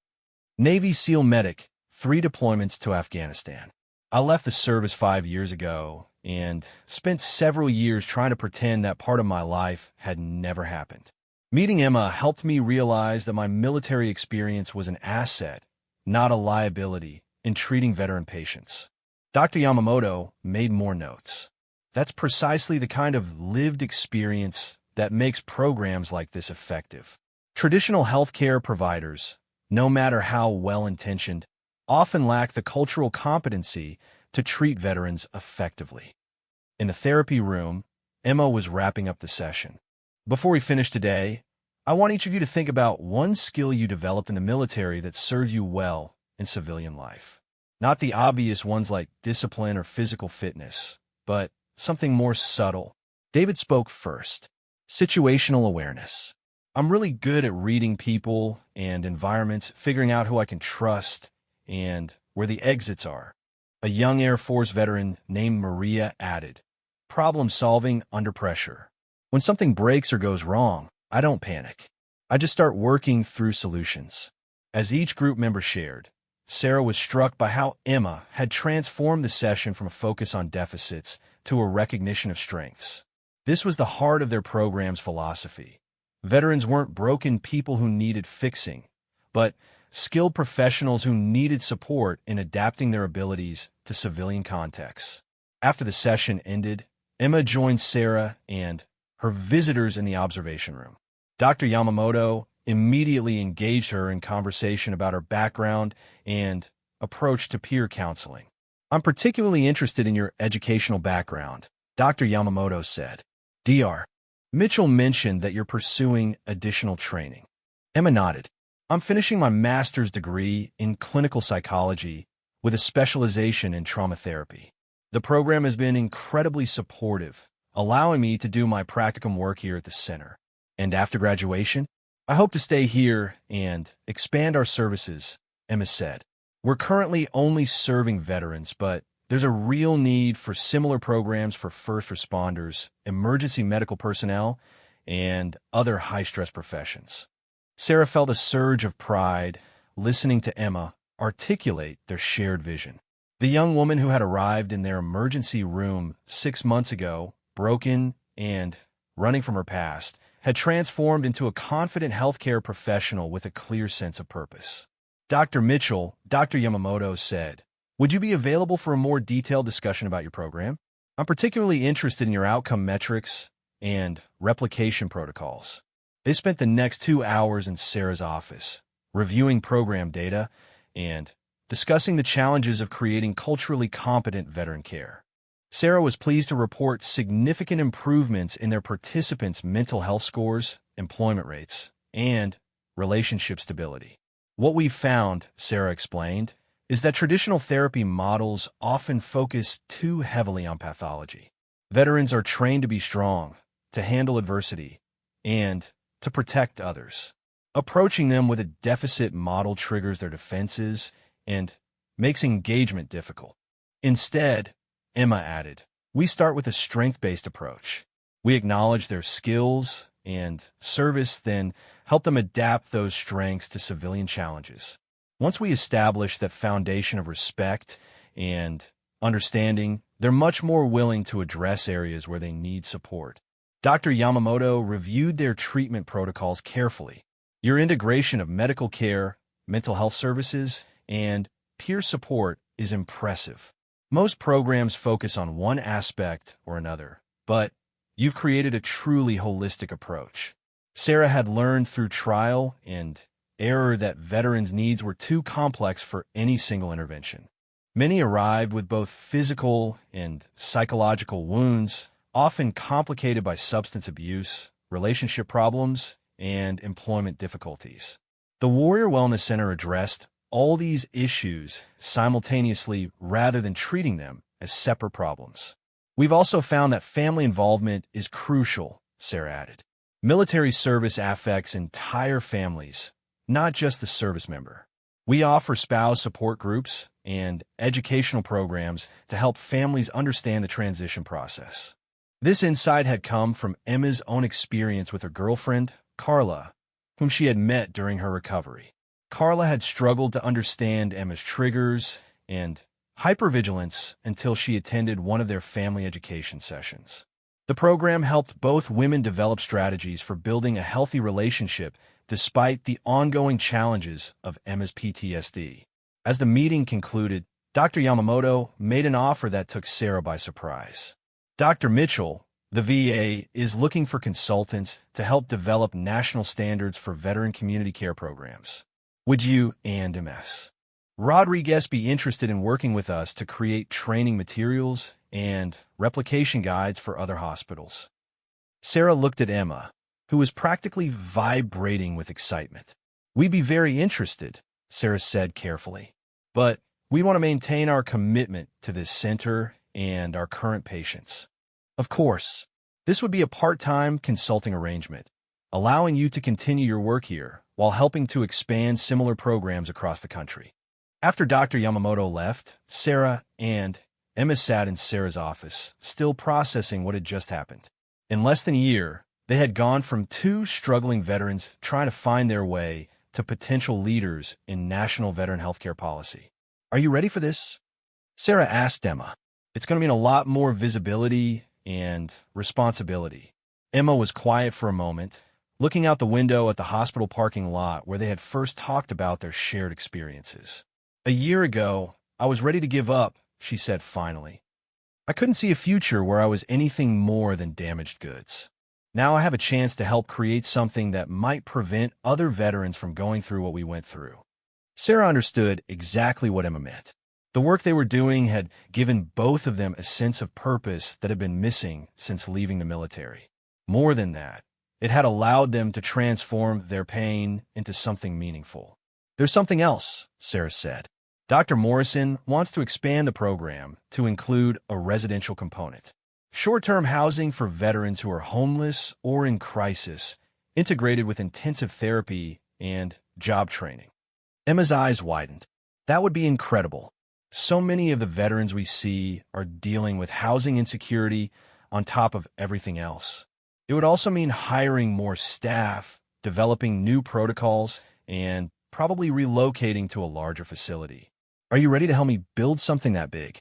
"Navy SEAL medic, 3 deployments to Afghanistan. I left the service 5 years ago and spent several years trying to pretend that part of my life had never happened." Meeting Emma helped me realize that my military experience was an asset, not a liability, in treating veteran patients. Dr. Yamamoto made more notes. "That's precisely the kind of lived experience that makes programs like this effective. Traditional healthcare providers, no matter how well-intentioned, often lack the cultural competency to treat veterans effectively." In the therapy room, Emma was wrapping up the session. "Before we finish today, I want each of you to think about one skill you developed in the military that served you well in civilian life. Not the obvious ones like discipline or physical fitness, but something more subtle." David spoke first. "Situational awareness. I'm really good at reading people and environments, figuring out who I can trust, and where the exits are." A young Air Force veteran named Maria added, "Problem solving under pressure. When something breaks or goes wrong, I don't panic. I just start working through solutions." As each group member shared, Sarah was struck by how Emma had transformed the session from a focus on deficits to a recognition of strengths. This was the heart of their program's philosophy. Veterans weren't broken people who needed fixing, but skilled professionals who needed support in adapting their abilities to civilian contexts. After the session ended, Emma joined Sarah and her visitors in the observation room. Dr. Yamamoto immediately engaged her in conversation about her background and approach to peer counseling. "I'm particularly interested in your educational background," Dr. Yamamoto said. Dr. Mitchell mentioned that you're pursuing additional training. Emma nodded. "I'm finishing my master's degree in clinical psychology with a specialization in trauma therapy. The program has been incredibly supportive, allowing me to do my practicum work here at the center. And after graduation, I hope to stay here and expand our services," Emma said. "We're currently only serving veterans, but there's a real need for similar programs for first responders, emergency medical personnel, and other high-stress professions." Sarah felt a surge of pride listening to Emma articulate their shared vision. The young woman who had arrived in their emergency room 6 months ago, broken and running from her past, had transformed into a confident healthcare professional with a clear sense of purpose. Dr. Yamamoto said, "Would you be available for a more detailed discussion about your program? I'm particularly interested in your outcome metrics and replication protocols." They spent the next 2 hours in Sarah's office, reviewing program data and discussing the challenges of creating culturally competent veteran care. Sarah was pleased to report significant improvements in their participants' mental health scores, employment rates, and relationship stability. "What we've found," Sarah explained, "is that traditional therapy models often focus too heavily on pathology. Veterans are trained to be strong, to handle adversity, and to protect others. Approaching them with a deficit model triggers their defenses and makes engagement difficult. Instead," Emma added, "we start with a strength-based approach. We acknowledge their skills and service, then help them adapt those strengths to civilian challenges. Once we establish that foundation of respect and understanding, they're much more willing to address areas where they need support." Dr. Yamamoto reviewed their treatment protocols carefully. "Your integration of medical care, mental health services, and peer support is impressive. Most programs focus on one aspect or another, but you've created a truly holistic approach." Sarah had learned through trial and error that veterans' needs were too complex for any single intervention. Many arrived with both physical and psychological wounds, often complicated by substance abuse, relationship problems, and employment difficulties. The Warrior Wellness Center addressed all these issues simultaneously rather than treating them as separate problems. "We've also found that family involvement is crucial," Sarah added. "Military service affects entire families, not just the service member. We offer spouse support groups and educational programs to help families understand the transition process." This insight had come from Emma's own experience with her girlfriend, Carla, whom she had met during her recovery. Carla had struggled to understand Emma's triggers and hypervigilance until she attended one of their family education sessions. The program helped both women develop strategies for building a healthy relationship despite the ongoing challenges of Emma's PTSD. As the meeting concluded, Dr. Yamamoto made an offer that took Sarah by surprise. Dr. Mitchell, the VA, is looking for consultants to help develop national standards for veteran community care programs. Would you and Ms. Rodriguez be interested in working with us to create training materials and replication guides for other hospitals? Sarah looked at Emma, who was practically vibrating with excitement. "We'd be very interested," Sarah said carefully. "But we want to maintain our commitment to this center and our current patients. Of course, this would be a part-time consulting arrangement, allowing you to continue your work here while helping to expand similar programs across the country." After Dr. Yamamoto left, Sarah and Emma sat in Sarah's office, still processing what had just happened. In less than a year, they had gone from 2 struggling veterans trying to find their way to potential leaders in national veteran healthcare policy. "Are you ready for this?" Sarah asked Emma. "It's going to mean a lot more visibility and responsibility." Emma was quiet for a moment, looking out the window at the hospital parking lot where they had first talked about their shared experiences. "A year ago, I was ready to give up," she said finally. "I couldn't see a future where I was anything more than damaged goods. Now I have a chance to help create something that might prevent other veterans from going through what we went through. Sarah understood exactly what Emma meant. The work they were doing had given both of them a sense of purpose that had been missing since leaving the military. More than that, it had allowed them to transform their pain into something meaningful. There's something else, Sarah said. Dr. Morrison wants to expand the program to include a residential component. Short-term housing for veterans who are homeless or in crisis, integrated with intensive therapy and job training. Emma's eyes widened. That would be incredible. So many of the veterans we see are dealing with housing insecurity on top of everything else. It would also mean hiring more staff, developing new protocols, and probably relocating to a larger facility. Are you ready to help me build something that big?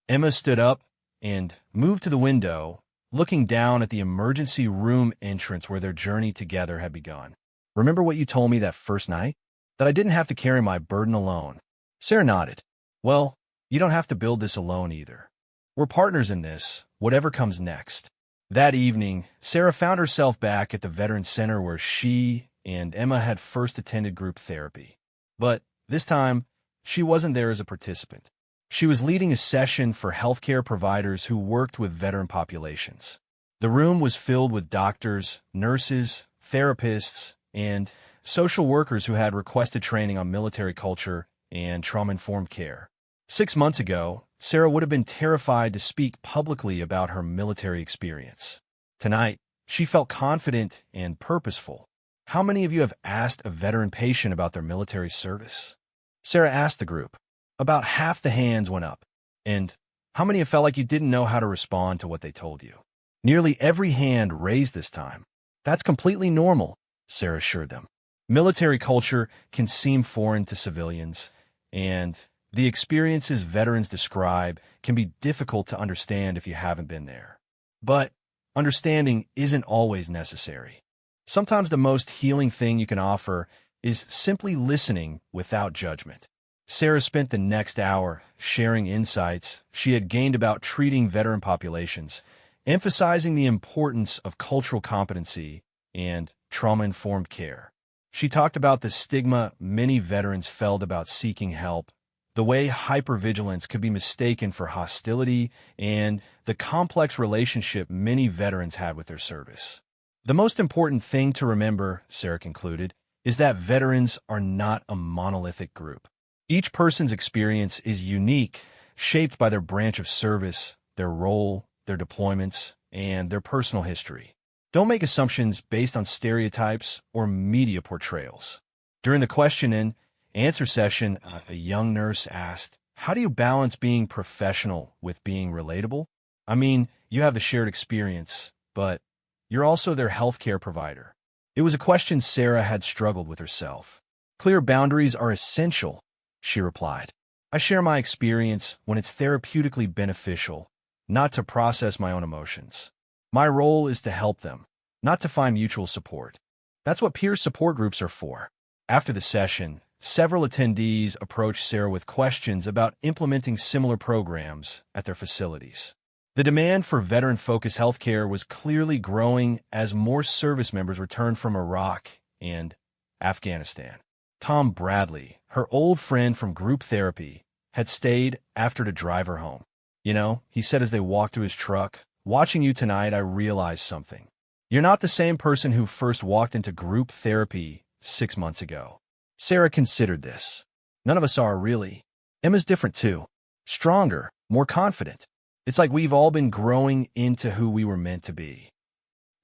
Emma stood up and moved to the window, looking down at the emergency room entrance where their journey together had begun. Remember what you told me that first night? That I didn't have to carry my burden alone. Sarah nodded. Well, you don't have to build this alone either. We're partners in this, whatever comes next. That evening, Sarah found herself back at the Veterans Center where she and Emma had first attended group therapy. But this time, she wasn't there as a participant. She was leading a session for healthcare providers who worked with veteran populations. The room was filled with doctors, nurses, therapists, and social workers who had requested training on military culture and trauma-informed care. 6 months ago, Sarah would have been terrified to speak publicly about her military experience. Tonight, she felt confident and purposeful. How many of you have asked a veteran patient about their military service? Sarah asked the group. About half the hands went up. And how many have felt like you didn't know how to respond to what they told you? Nearly every hand raised this time. That's completely normal, Sarah assured them. Military culture can seem foreign to civilians, and the experiences veterans describe can be difficult to understand if you haven't been there. But understanding isn't always necessary. Sometimes the most healing thing you can offer is simply listening without judgment. Sarah spent the next hour sharing insights she had gained about treating veteran populations, emphasizing the importance of cultural competency and trauma-informed care. She talked about the stigma many veterans felt about seeking help, the way hypervigilance could be mistaken for hostility, and the complex relationship many veterans had with their service. The most important thing to remember, Sarah concluded, is that veterans are not a monolithic group. Each person's experience is unique, shaped by their branch of service, their role, their deployments, and their personal history. Don't make assumptions based on stereotypes or media portrayals. During the question and answer session, a young nurse asked, "How do you balance being professional with being relatable? I mean, you have the shared experience, but you're also their healthcare provider." It was a question Sarah had struggled with herself. "Clear boundaries are essential," she replied. "I share my experience when it's therapeutically beneficial, not to process my own emotions. My role is to help them, not to find mutual support. That's what peer support groups are for." After the session, several attendees approached Sarah with questions about implementing similar programs at their facilities. The demand for veteran-focused healthcare was clearly growing as more service members returned from Iraq and Afghanistan. Tom Bradley, her old friend from group therapy, had stayed after to drive her home. "You know," he said as they walked to his truck, "watching you tonight, I realized something. You're not the same person who first walked into group therapy 6 months ago." Sarah considered this. None of us are, really. Emma's different too. Stronger, more confident. It's like we've all been growing into who we were meant to be.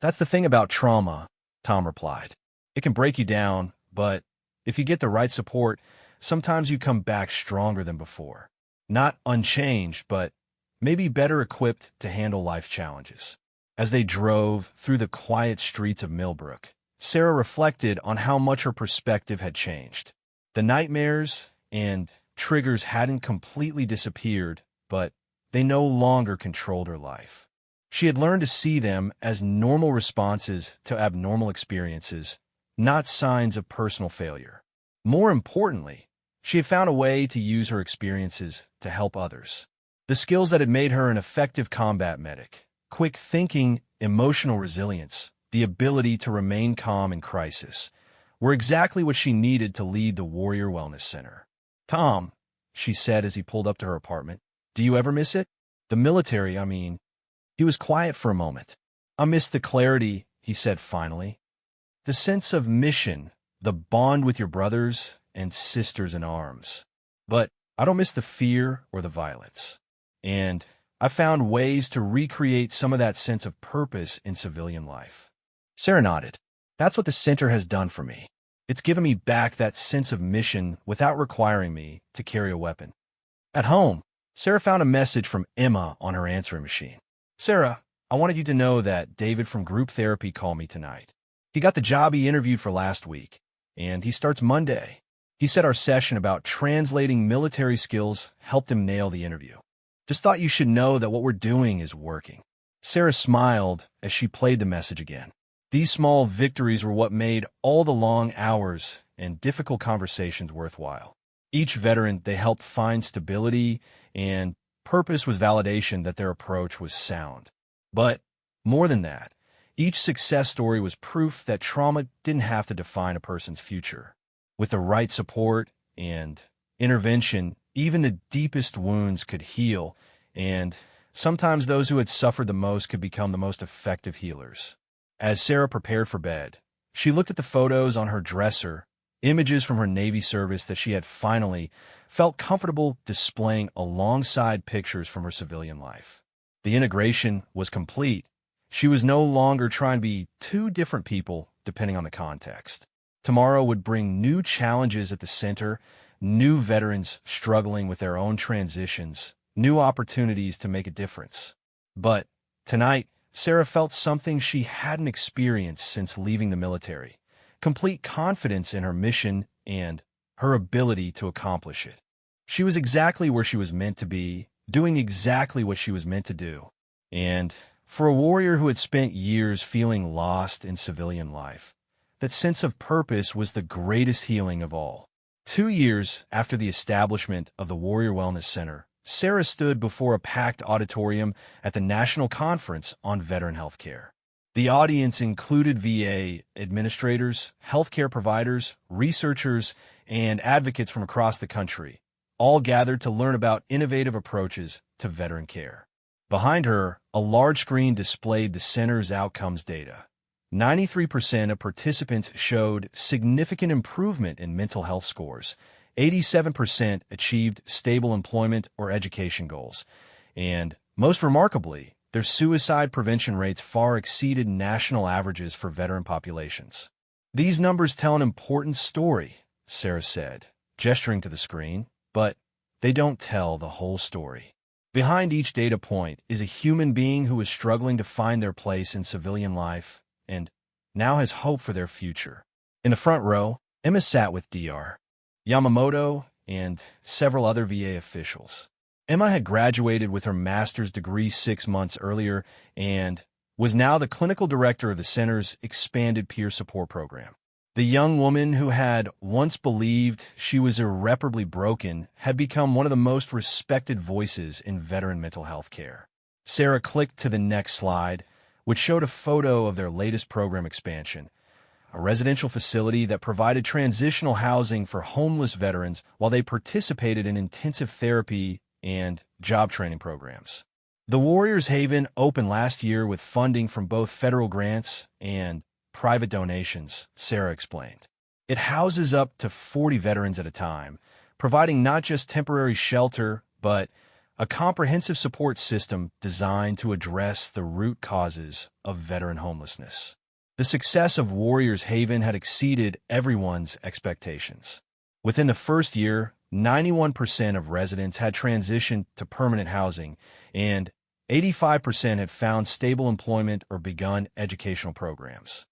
"That's the thing about trauma," Tom replied. "It can break you down, but if you get the right support, sometimes you come back stronger than before. Not unchanged, but maybe better equipped to handle life challenges." As they drove through the quiet streets of Millbrook, Sarah reflected on how much her perspective had changed. The nightmares and triggers hadn't completely disappeared, but they no longer controlled her life. She had learned to see them as normal responses to abnormal experiences, not signs of personal failure. More importantly, she had found a way to use her experiences to help others. The skills that had made her an effective combat medic, quick thinking, emotional resilience, the ability to remain calm in crisis, were exactly what she needed to lead the Warrior Wellness Center. "Tom," she said as he pulled up to her apartment, "do you ever miss it? The military, I mean." He was quiet for a moment. "I miss the clarity," he said finally. "The sense of mission, the bond with your brothers and sisters in arms. But I don't miss the fear or the violence. And I found ways to recreate some of that sense of purpose in civilian life." Sarah nodded. "That's what the center has done for me. It's given me back that sense of mission without requiring me to carry a weapon." At home, Sarah found a message from Emma on her answering machine. "Sarah, I wanted you to know that David from group therapy called me tonight. He got the job he interviewed for last week, and he starts Monday. He said our session about translating military skills helped him nail the interview. Just thought you should know that what we're doing is working." Sarah smiled as she played the message again. These small victories were what made all the long hours and difficult conversations worthwhile. Each veteran they helped find stability, and purpose was validation that their approach was sound. But more than that, each success story was proof that trauma didn't have to define a person's future. With the right support and intervention, even the deepest wounds could heal, and sometimes those who had suffered the most could become the most effective healers. As Sarah prepared for bed, she looked at the photos on her dresser, images from her Navy service that she had finally felt comfortable displaying alongside pictures from her civilian life. The integration was complete. She was no longer trying to be two different people depending on the context. Tomorrow would bring new challenges at the center, new veterans struggling with their own transitions, new opportunities to make a difference. But tonight, Sarah felt something she hadn't experienced since leaving the military: complete confidence in her mission and her ability to accomplish it. She was exactly where she was meant to be, doing exactly what she was meant to do. And for a warrior who had spent years feeling lost in civilian life, that sense of purpose was the greatest healing of all. 2 years after the establishment of the Warrior Wellness Center, Sarah stood before a packed auditorium at the National Conference on Veteran Healthcare. The audience included VA administrators, healthcare providers, researchers, and advocates from across the country, all gathered to learn about innovative approaches to veteran care. Behind her, a large screen displayed the center's outcomes data. 93% of participants showed significant improvement in mental health scores. 87% achieved stable employment or education goals. And most remarkably, their suicide prevention rates far exceeded national averages for veteran populations. "These numbers tell an important story," Sarah said, gesturing to the screen, "but they don't tell the whole story. Behind each data point is a human being who is struggling to find their place in civilian life and now has hope for their future." In the front row, Emma sat with Dr. Yamamoto and several other VA officials. Emma had graduated with her master's degree 6 months earlier and was now the clinical director of the center's expanded peer support program. The young woman who had once believed she was irreparably broken had become one of the most respected voices in veteran mental health care. Sarah clicked to the next slide, which showed a photo of their latest program expansion, a residential facility that provided transitional housing for homeless veterans while they participated in intensive therapy and job training programs. The Warriors Haven opened last year with funding from both federal grants and private donations, Sarah explained. It houses up to 40 veterans at a time, providing not just temporary shelter, but a comprehensive support system designed to address the root causes of veteran homelessness. The success of Warriors Haven had exceeded everyone's expectations. Within the first year, 91% of residents had transitioned to permanent housing, and 85% had found stable employment or begun educational programs.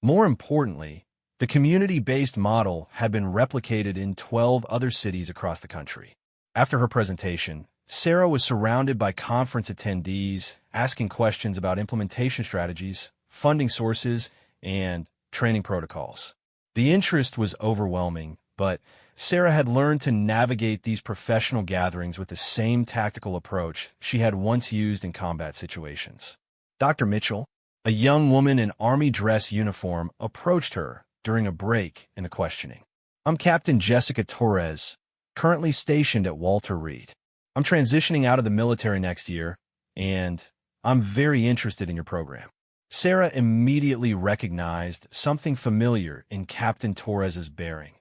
More importantly, the community-based model had been replicated in 12 other cities across the country. After her presentation, Sarah was surrounded by conference attendees asking questions about implementation strategies, funding sources, and training protocols. The interest was overwhelming, but Sarah had learned to navigate these professional gatherings with the same tactical approach she had once used in combat situations. "Dr. Mitchell," A young woman in army dress uniform approached her during a break in the questioning. I'm Captain Jessica Torres, currently stationed at Walter Reed. I'm transitioning out of the military next year, and I'm very interested in your program. Sarah immediately recognized something familiar in Captain Torres's bearing.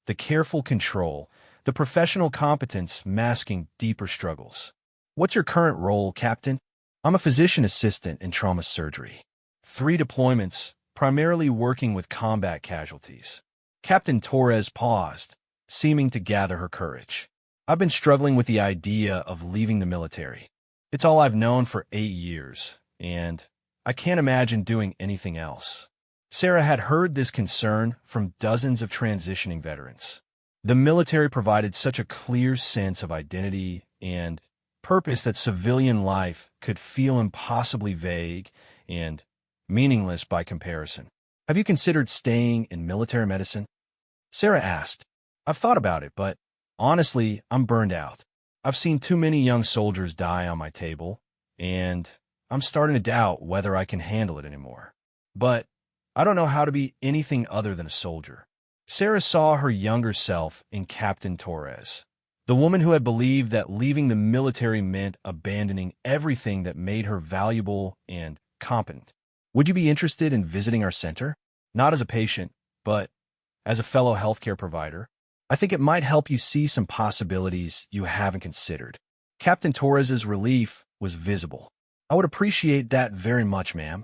The careful control, the professional competence masking deeper struggles. What's your current role, Captain? I'm a physician assistant in trauma surgery. 3 deployments, primarily working with combat casualties. Captain Torres paused, seeming to gather her courage. I've been struggling with the idea of leaving the military. It's all I've known for 8 years, and I can't imagine doing anything else. Sarah had heard this concern from dozens of transitioning veterans. The military provided such a clear sense of identity and purpose that civilian life could feel impossibly vague and meaningless by comparison. Have you considered staying in military medicine? Sarah asked. I've thought about it, but honestly, I'm burned out. I've seen too many young soldiers die on my table, and I'm starting to doubt whether I can handle it anymore. But I don't know how to be anything other than a soldier. Sarah saw her younger self in Captain Torres, the woman who had believed that leaving the military meant abandoning everything that made her valuable and competent. Would you be interested in visiting our center? Not as a patient, but as a fellow healthcare provider. I think it might help you see some possibilities you haven't considered. Captain Torres's relief was visible. I would appreciate that very much, ma'am.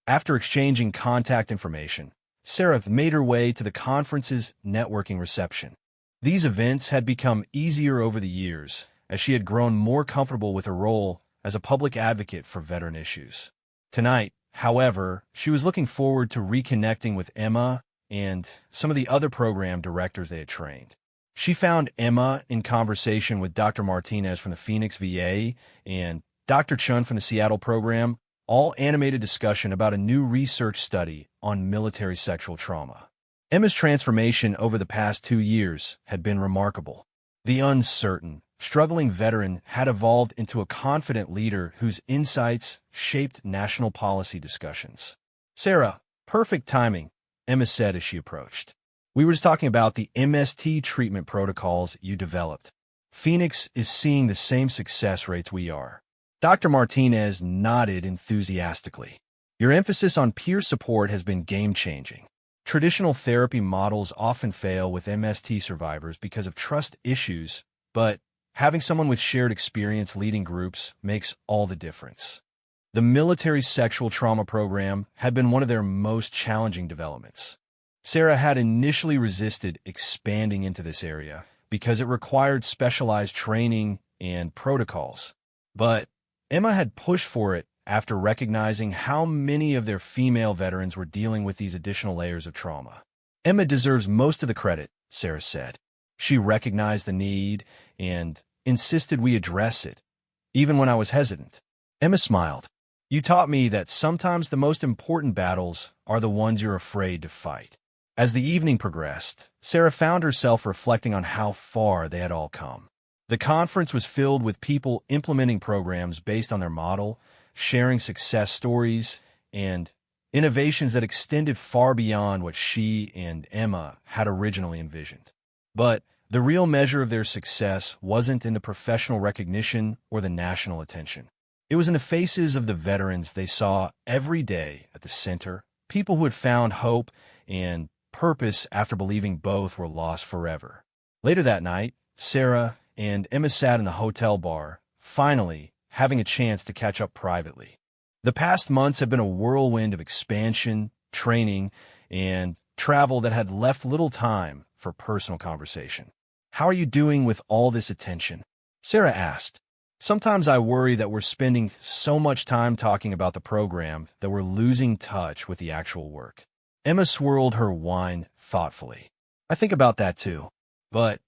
After exchanging contact information, Sarah made her way to the conference's networking reception. These events had become easier over the years as she had grown more comfortable with her role as a public advocate for veteran issues. Tonight, however, she was looking forward to reconnecting with Emma and some of the other program directors they had trained. She found Emma in conversation with Dr. Martinez from the Phoenix VA and Dr. Chun from the Seattle program, all animated discussion about a new research study on military sexual trauma. Emma's transformation over the past 2 years had been remarkable. The uncertain, struggling veteran had evolved into a confident leader whose insights shaped national policy discussions. Sarah, perfect timing, Emma said as she approached. We were just talking about the MST treatment protocols you developed. Phoenix is seeing the same success rates we are. Dr. Martinez nodded enthusiastically. Your emphasis on peer support has been game-changing. Traditional therapy models often fail with MST survivors because of trust issues, but having someone with shared experience leading groups makes all the difference. The military sexual trauma program had been one of their most challenging developments. Sarah had initially resisted expanding into this area because it required specialized training and protocols, but Emma had pushed for it after recognizing how many of their female veterans were dealing with these additional layers of trauma. Emma deserves most of the credit, Sarah said. She recognized the need and insisted we address it, even when I was hesitant. Emma smiled. You taught me that sometimes the most important battles are the ones you're afraid to fight. As the evening progressed, Sarah found herself reflecting on how far they had all come. The conference was filled with people implementing programs based on their model, sharing success stories, and innovations that extended far beyond what she and Emma had originally envisioned. But the real measure of their success wasn't in the professional recognition or the national attention. It was in the faces of the veterans they saw every day at the center, people who had found hope and purpose after believing both were lost forever. Later that night, Sarah and Emma sat in the hotel bar, finally having a chance to catch up privately. The past months had been a whirlwind of expansion, training, and travel that had left little time for personal conversation. How are you doing with all this attention? Sarah asked. Sometimes I worry that we're spending so much time talking about the program that we're losing touch with the actual work. Emma swirled her wine thoughtfully. I think about that too. But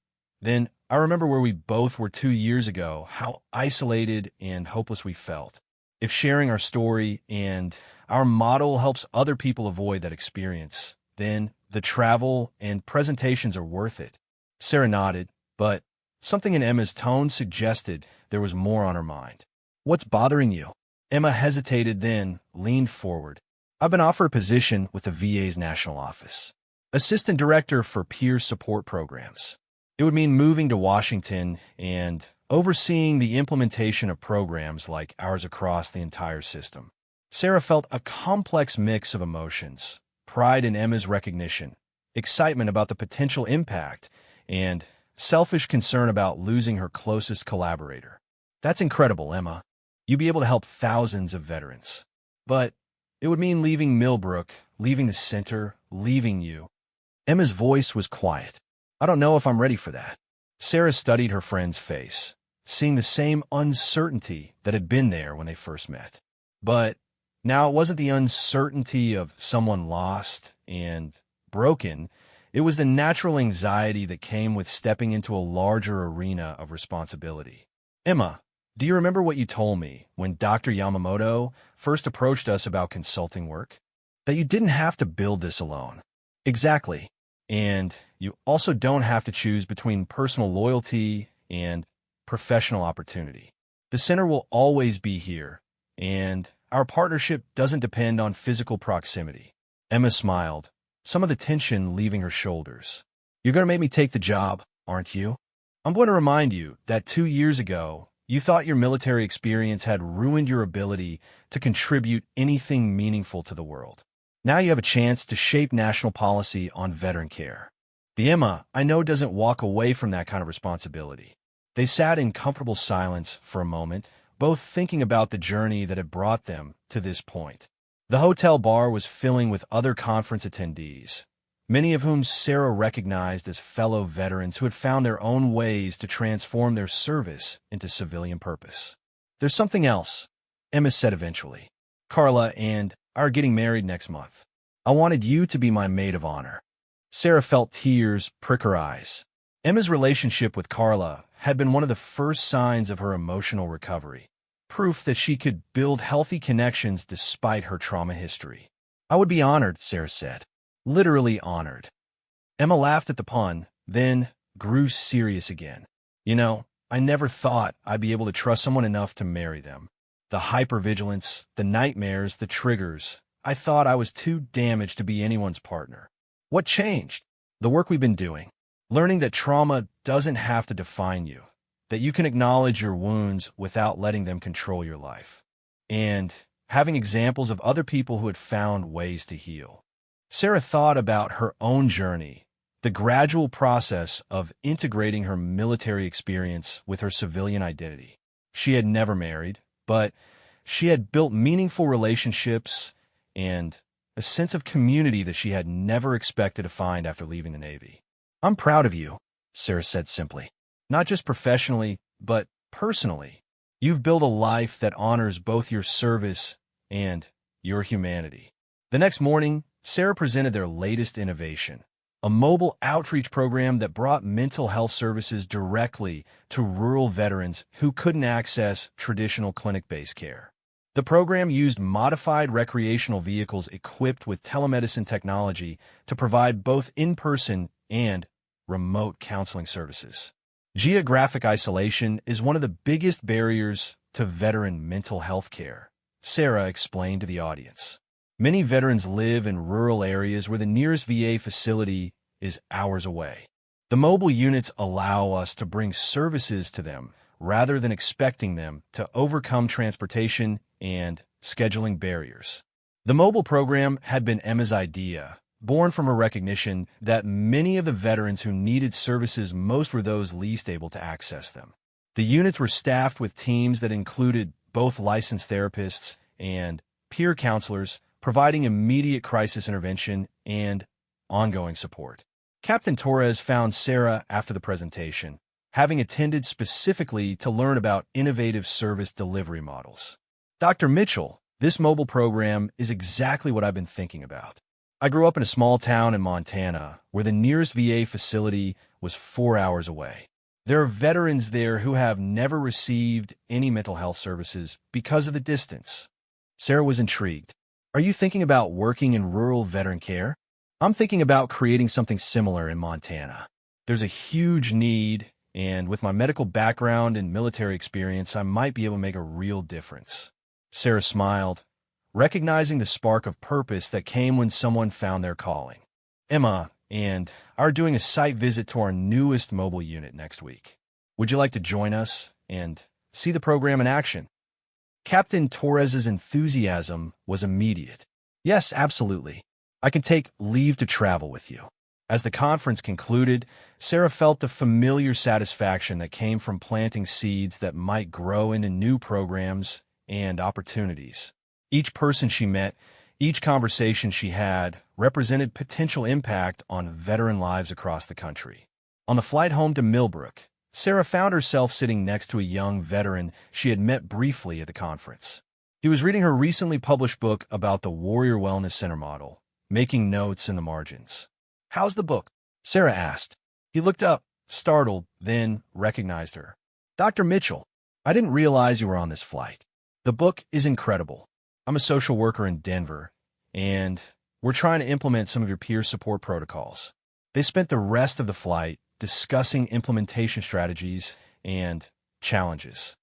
then I remember where we both were 2 years ago, how isolated and hopeless we felt. If sharing our story and our model helps other people avoid that experience, then the travel and presentations are worth it. Sarah nodded, but something in Emma's tone suggested there was more on her mind. What's bothering you? Emma hesitated, then leaned forward. I've been offered a position with the VA's national office. Assistant Director for Peer Support Programs. It would mean moving to Washington and overseeing the implementation of programs like ours across the entire system. Sarah felt a complex mix of emotions: pride in Emma's recognition, excitement about the potential impact, and selfish concern about losing her closest collaborator. That's incredible, Emma. You'd be able to help thousands of veterans. But it would mean leaving Millbrook, leaving the center, leaving you. Emma's voice was quiet. I don't know if I'm ready for that. Sarah studied her friend's face, seeing the same uncertainty that had been there when they first met. But now it wasn't the uncertainty of someone lost and broken. It was the natural anxiety that came with stepping into a larger arena of responsibility. Emma, do you remember what you told me when Dr. Yamamoto first approached us about consulting work? That you didn't have to build this alone. Exactly. And you also don't have to choose between personal loyalty and professional opportunity. The center will always be here, and our partnership doesn't depend on physical proximity. Emma smiled, some of the tension leaving her shoulders. You're going to make me take the job, aren't you? I'm going to remind you that 2 years ago, you thought your military experience had ruined your ability to contribute anything meaningful to the world. Now you have a chance to shape national policy on veteran care. The Emma I know doesn't walk away from that kind of responsibility. They sat in comfortable silence for a moment, both thinking about the journey that had brought them to this point. The hotel bar was filling with other conference attendees, many of whom Sarah recognized as fellow veterans who had found their own ways to transform their service into civilian purpose. There's something else, Emma said eventually. Carla and I are getting married next month. I wanted you to be my maid of honor. Sarah felt tears prick her eyes. Emma's relationship with Carla had been one of the first signs of her emotional recovery, proof that she could build healthy connections despite her trauma history. I would be honored, Sarah said. Literally honored. Emma laughed at the pun, then grew serious again. You know, I never thought I'd be able to trust someone enough to marry them. The hypervigilance, the nightmares, the triggers. I thought I was too damaged to be anyone's partner. What changed? The work we've been doing. Learning that trauma doesn't have to define you, that you can acknowledge your wounds without letting them control your life. And having examples of other people who had found ways to heal. Sarah thought about her own journey, the gradual process of integrating her military experience with her civilian identity. She had never married, but she had built meaningful relationships and a sense of community that she had never expected to find after leaving the Navy. I'm proud of you, Sarah said simply. Not just professionally, but personally. You've built a life that honors both your service and your humanity. The next morning, Sarah presented their latest innovation, a mobile outreach program that brought mental health services directly to rural veterans who couldn't access traditional clinic-based care. The program used modified recreational vehicles equipped with telemedicine technology to provide both in-person and remote counseling services. Geographic isolation is one of the biggest barriers to veteran mental health care, Sarah explained to the audience. Many veterans live in rural areas where the nearest VA facility is hours away. The mobile units allow us to bring services to them rather than expecting them to overcome transportation and scheduling barriers. The mobile program had been Emma's idea, born from a recognition that many of the veterans who needed services most were those least able to access them. The units were staffed with teams that included both licensed therapists and peer counselors, providing immediate crisis intervention and ongoing support. Captain Torres found Sarah after the presentation, having attended specifically to learn about innovative service delivery models. Dr. Mitchell, this mobile program is exactly what I've been thinking about. I grew up in a small town in Montana where the nearest VA facility was 4 hours away. There are veterans there who have never received any mental health services because of the distance. Sarah was intrigued. Are you thinking about working in rural veteran care? I'm thinking about creating something similar in Montana. There's a huge need, and with my medical background and military experience, I might be able to make a real difference. Sarah smiled, recognizing the spark of purpose that came when someone found their calling. Emma and I are doing a site visit to our newest mobile unit next week. Would you like to join us and see the program in action? Captain Torres's enthusiasm was immediate. Yes, absolutely. I can take leave to travel with you. As the conference concluded, Sarah felt the familiar satisfaction that came from planting seeds that might grow into new programs and opportunities. Each person she met, each conversation she had, represented potential impact on veteran lives across the country. On the flight home to Millbrook, Sarah found herself sitting next to a young veteran she had met briefly at the conference. He was reading her recently published book about the Warrior Wellness Center model, making notes in the margins. "How's the book?" Sarah asked. He looked up, startled, then recognized her. "Dr. Mitchell, I didn't realize you were on this flight. The book is incredible. I'm a social worker in Denver, and we're trying to implement some of your peer support protocols." They spent the rest of the flight discussing implementation strategies and challenges.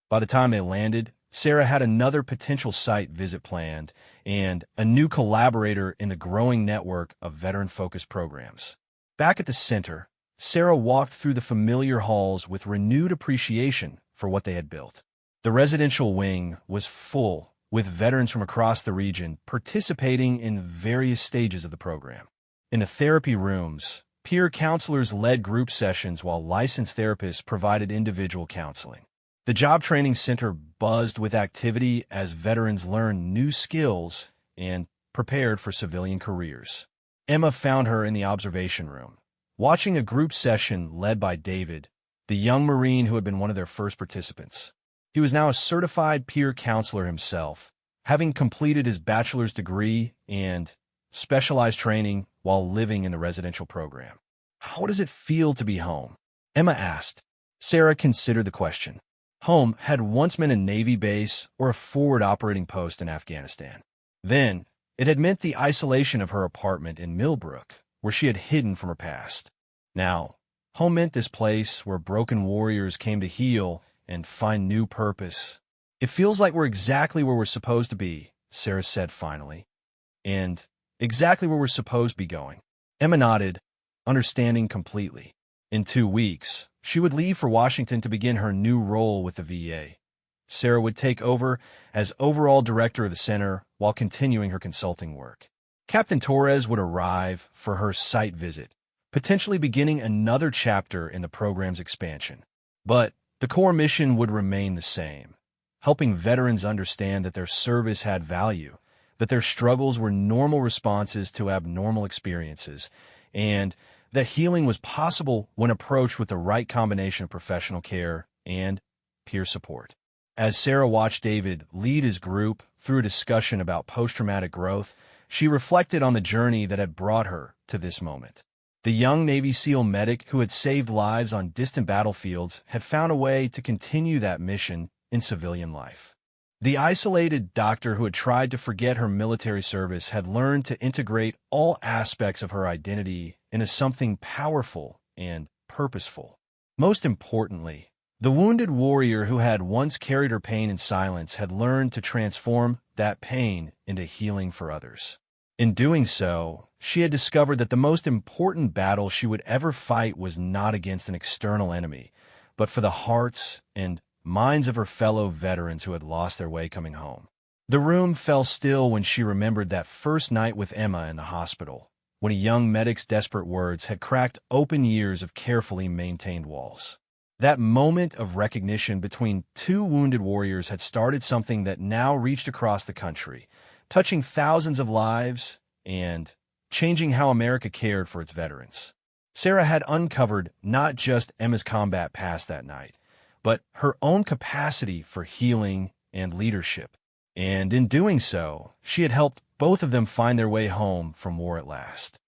By the time they landed, Sarah had another potential site visit planned and a new collaborator in the growing network of veteran-focused programs. Back at the center, Sarah walked through the familiar halls with renewed appreciation for what they had built. The residential wing was full, with veterans from across the region participating in various stages of the program. In the therapy rooms, peer counselors led group sessions while licensed therapists provided individual counseling. The job training center buzzed with activity as veterans learned new skills and prepared for civilian careers. Emma found her in the observation room, watching a group session led by David, the young Marine who had been one of their first participants. He was now a certified peer counselor himself, having completed his bachelor's degree and specialized training while living in the residential program. "How does it feel to be home?" Emma asked. Sarah considered the question. Home had once meant a Navy base or a forward operating post in Afghanistan. Then, it had meant the isolation of her apartment in Millbrook, where she had hidden from her past. Now, home meant this place where broken warriors came to heal and find new purpose. "It feels like we're exactly where we're supposed to be," Sarah said finally. "And exactly where we're supposed to be going." Emma nodded, understanding completely. In 2 weeks, she would leave for Washington to begin her new role with the VA. Sarah would take over as overall director of the center while continuing her consulting work. Captain Torres would arrive for her site visit, potentially beginning another chapter in the program's expansion. But the core mission would remain the same, helping veterans understand that their service had value, that their struggles were normal responses to abnormal experiences, and that healing was possible when approached with the right combination of professional care and peer support. As Sarah watched David lead his group through a discussion about post-traumatic growth, she reflected on the journey that had brought her to this moment. The young Navy SEAL medic who had saved lives on distant battlefields had found a way to continue that mission in civilian life. The isolated doctor who had tried to forget her military service had learned to integrate all aspects of her identity into something powerful and purposeful. Most importantly, the wounded warrior who had once carried her pain in silence had learned to transform that pain into healing for others. In doing so, she had discovered that the most important battle she would ever fight was not against an external enemy, but for the hearts and minds of her fellow veterans who had lost their way coming home. The room fell still when she remembered that first night with Emma in the hospital, when a young medic's desperate words had cracked open years of carefully maintained walls. That moment of recognition between two wounded warriors had started something that now reached across the country, touching thousands of lives and changing how America cared for its veterans. Sarah had uncovered not just Emma's combat past that night, but her own capacity for healing and leadership. And in doing so, she had helped both of them find their way home from war at last.